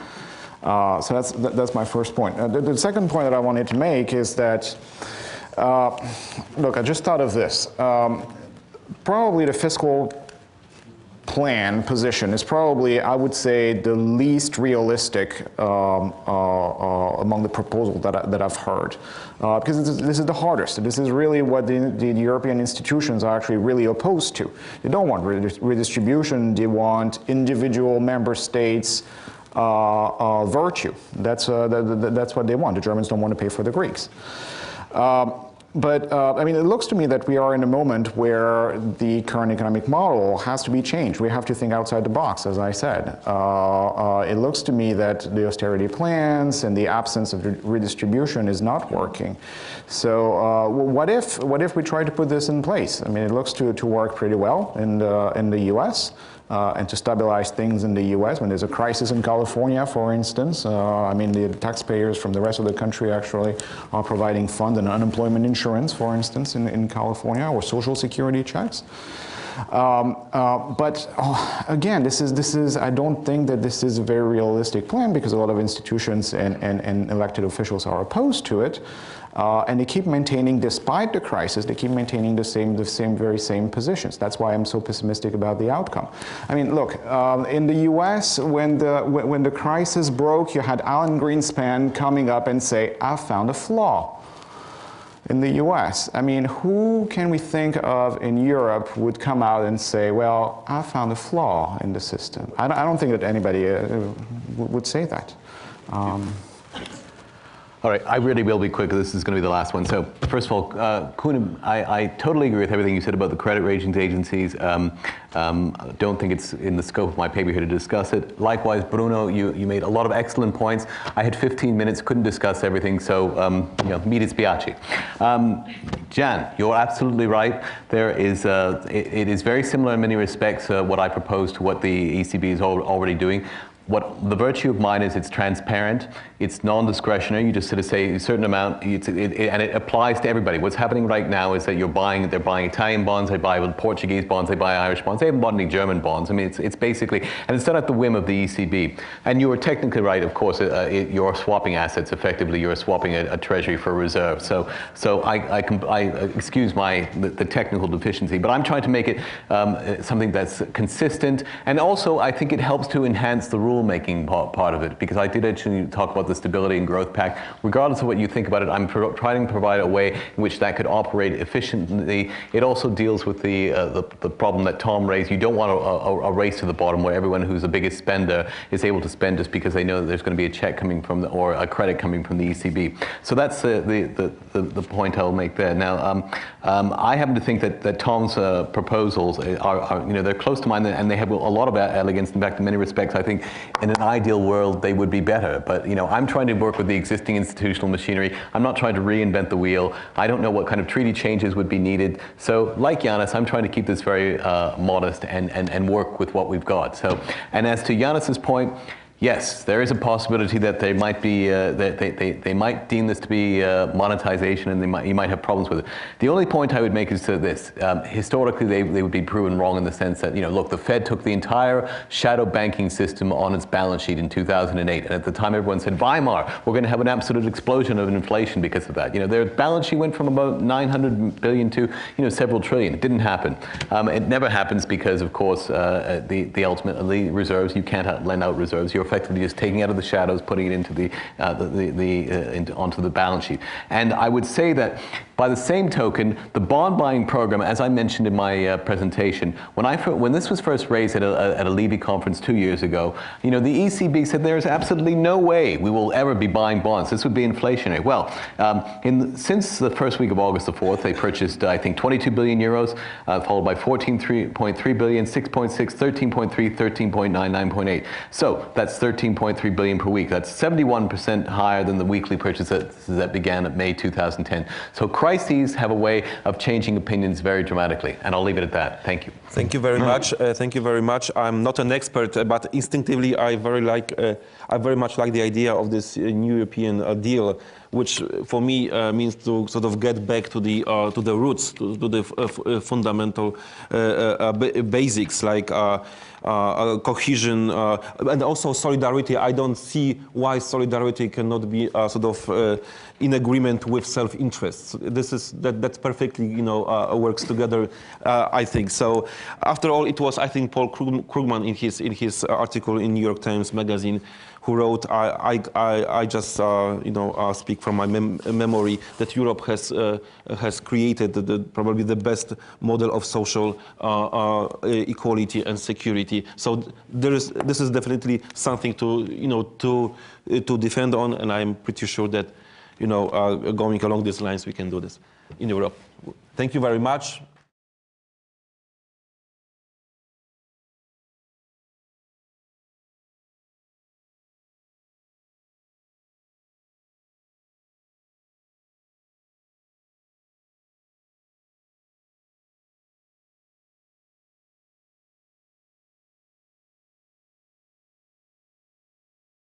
Speaker 3: So that's my first point. The second point that I wanted to make is that, look, I just thought of this. Probably the fiscal plan position is probably, I would say, the least realistic among the proposals that I've heard. Because this is the hardest. This is really what the European institutions are actually really opposed to. They don't want redistribution. They want individual member states' virtue. That's what they want. The Germans don't want to pay for the Greeks. But I mean, it looks to me that we are in a moment where the current economic model has to be changed. We have to think outside the box, as I said. It looks to me that the austerity plans and the absence of redistribution is not working. So what if we try to put this in place? I mean, it looks to work pretty well in the U.S. And to stabilize things in the U.S. when there's a crisis in California, for instance. I mean, the taxpayers from the rest of the country actually are providing funds and unemployment insurance, for instance, in California, or social security checks. But again, this is. I don't think that this is a very realistic plan, because a lot of institutions and elected officials are opposed to it. And they keep maintaining, despite the crisis, they keep maintaining the very same positions. That's why I'm so pessimistic about the outcome. I mean, look, in the U.S., when the crisis broke, you had Alan Greenspan coming up and say, "I found a flaw." In the U.S., I mean, who can we think of in Europe would come out and say, "Well, I found a flaw in the system"? I don't think that anybody would say that.
Speaker 2: All right, I really will be quick. This is going to be the last one. So first of all, Kuhn, I totally agree with everything you said about the credit ratings agencies. Don't think it's in the scope of my paper here to discuss it. Likewise, Bruno, you made a lot of excellent points. I had 15 minutes, couldn't discuss everything, so you know, mi dispiace. Jan, you're absolutely right. There is, it is very similar in many respects what I propose to what the ECB is already doing. What the virtue of mine is, it's transparent, it's non-discretionary. You just sort of say a certain amount, and it applies to everybody. What's happening right now is that they're buying Italian bonds, they buy Portuguese bonds, they buy Irish bonds. They haven't bought any German bonds. I mean, it's basically, and it's done at the whim of the ECB. And you are technically right, of course. You're swapping assets effectively. You're swapping a treasury for a reserve. So I excuse the technical deficiency, but I'm trying to make it something that's consistent, and also I think it helps to enhance the rule-making part of it, because I did actually talk about the Stability and Growth Pact. Regardless of what you think about it, I'm trying to provide a way in which that could operate efficiently. It also deals with the problem that Tom raised. You don't want a race to the bottom where everyone who's the biggest spender is able to spend just because they know that there's going to be a check coming from or a credit coming from the ECB. So that's the point I'll make there. Now, I happen to think that Tom's proposals are they're close to mine, and they have a lot of elegance. In fact, in many respects, I think in an ideal world they would be better. But I'm trying to work with the existing institutional machinery. I'm not trying to reinvent the wheel. I don't know what kind of treaty changes would be needed. So, like Yanis, I'm trying to keep this very modest and work with what we've got. So, and as to Yanis's point, yes, there is a possibility that they might be they might deem this to be monetization, and you might have problems with it. The only point I would make is to this: historically, they would be proven wrong in the sense that look, the Fed took the entire shadow banking system on its balance sheet in 2008, and at the time everyone said, Weimar, we're going to have an absolute explosion of inflation because of that. Their balance sheet went from about 900 billion to several trillion. It didn't happen. It never happens because, of course, the ultimately reserves, you can't lend out reserves. You're effectively just taking out of the shadows, putting it into onto the balance sheet. And I would say that By the same token, the bond buying program, as I mentioned in my presentation, when this was first raised at a Levy conference 2 years ago, the ECB said there is absolutely no way we will ever be buying bonds. This would be inflationary. Well, since the first week of August the 4th, they purchased, I think, 22 billion euros, followed by 14.3 billion, 6.6, 13.3, 13.9, 9.8. So that's 13.3 billion per week. That's 71% higher than the weekly purchases that began at May 2010. So crises have a way of changing opinions very dramatically, and I'll leave it at that. Thank you.
Speaker 1: Thank you very much. Thank you very much. I'm not an expert, but instinctively, I very much like the idea of this new European deal, which for me means to sort of get back to the roots, to the fundamental basics like cohesion and also solidarity. I don't see why solidarity cannot be sort of in agreement with self-interest. That perfectly works together. I think so. After all, it was, I think, Paul Krugman in his article in New York Times Magazine who wrote, I just speak from my memory, that Europe has created probably the best model of social equality and security. So this is definitely something to defend on, and I'm pretty sure that going along these lines we can do this in Europe. Thank you very much.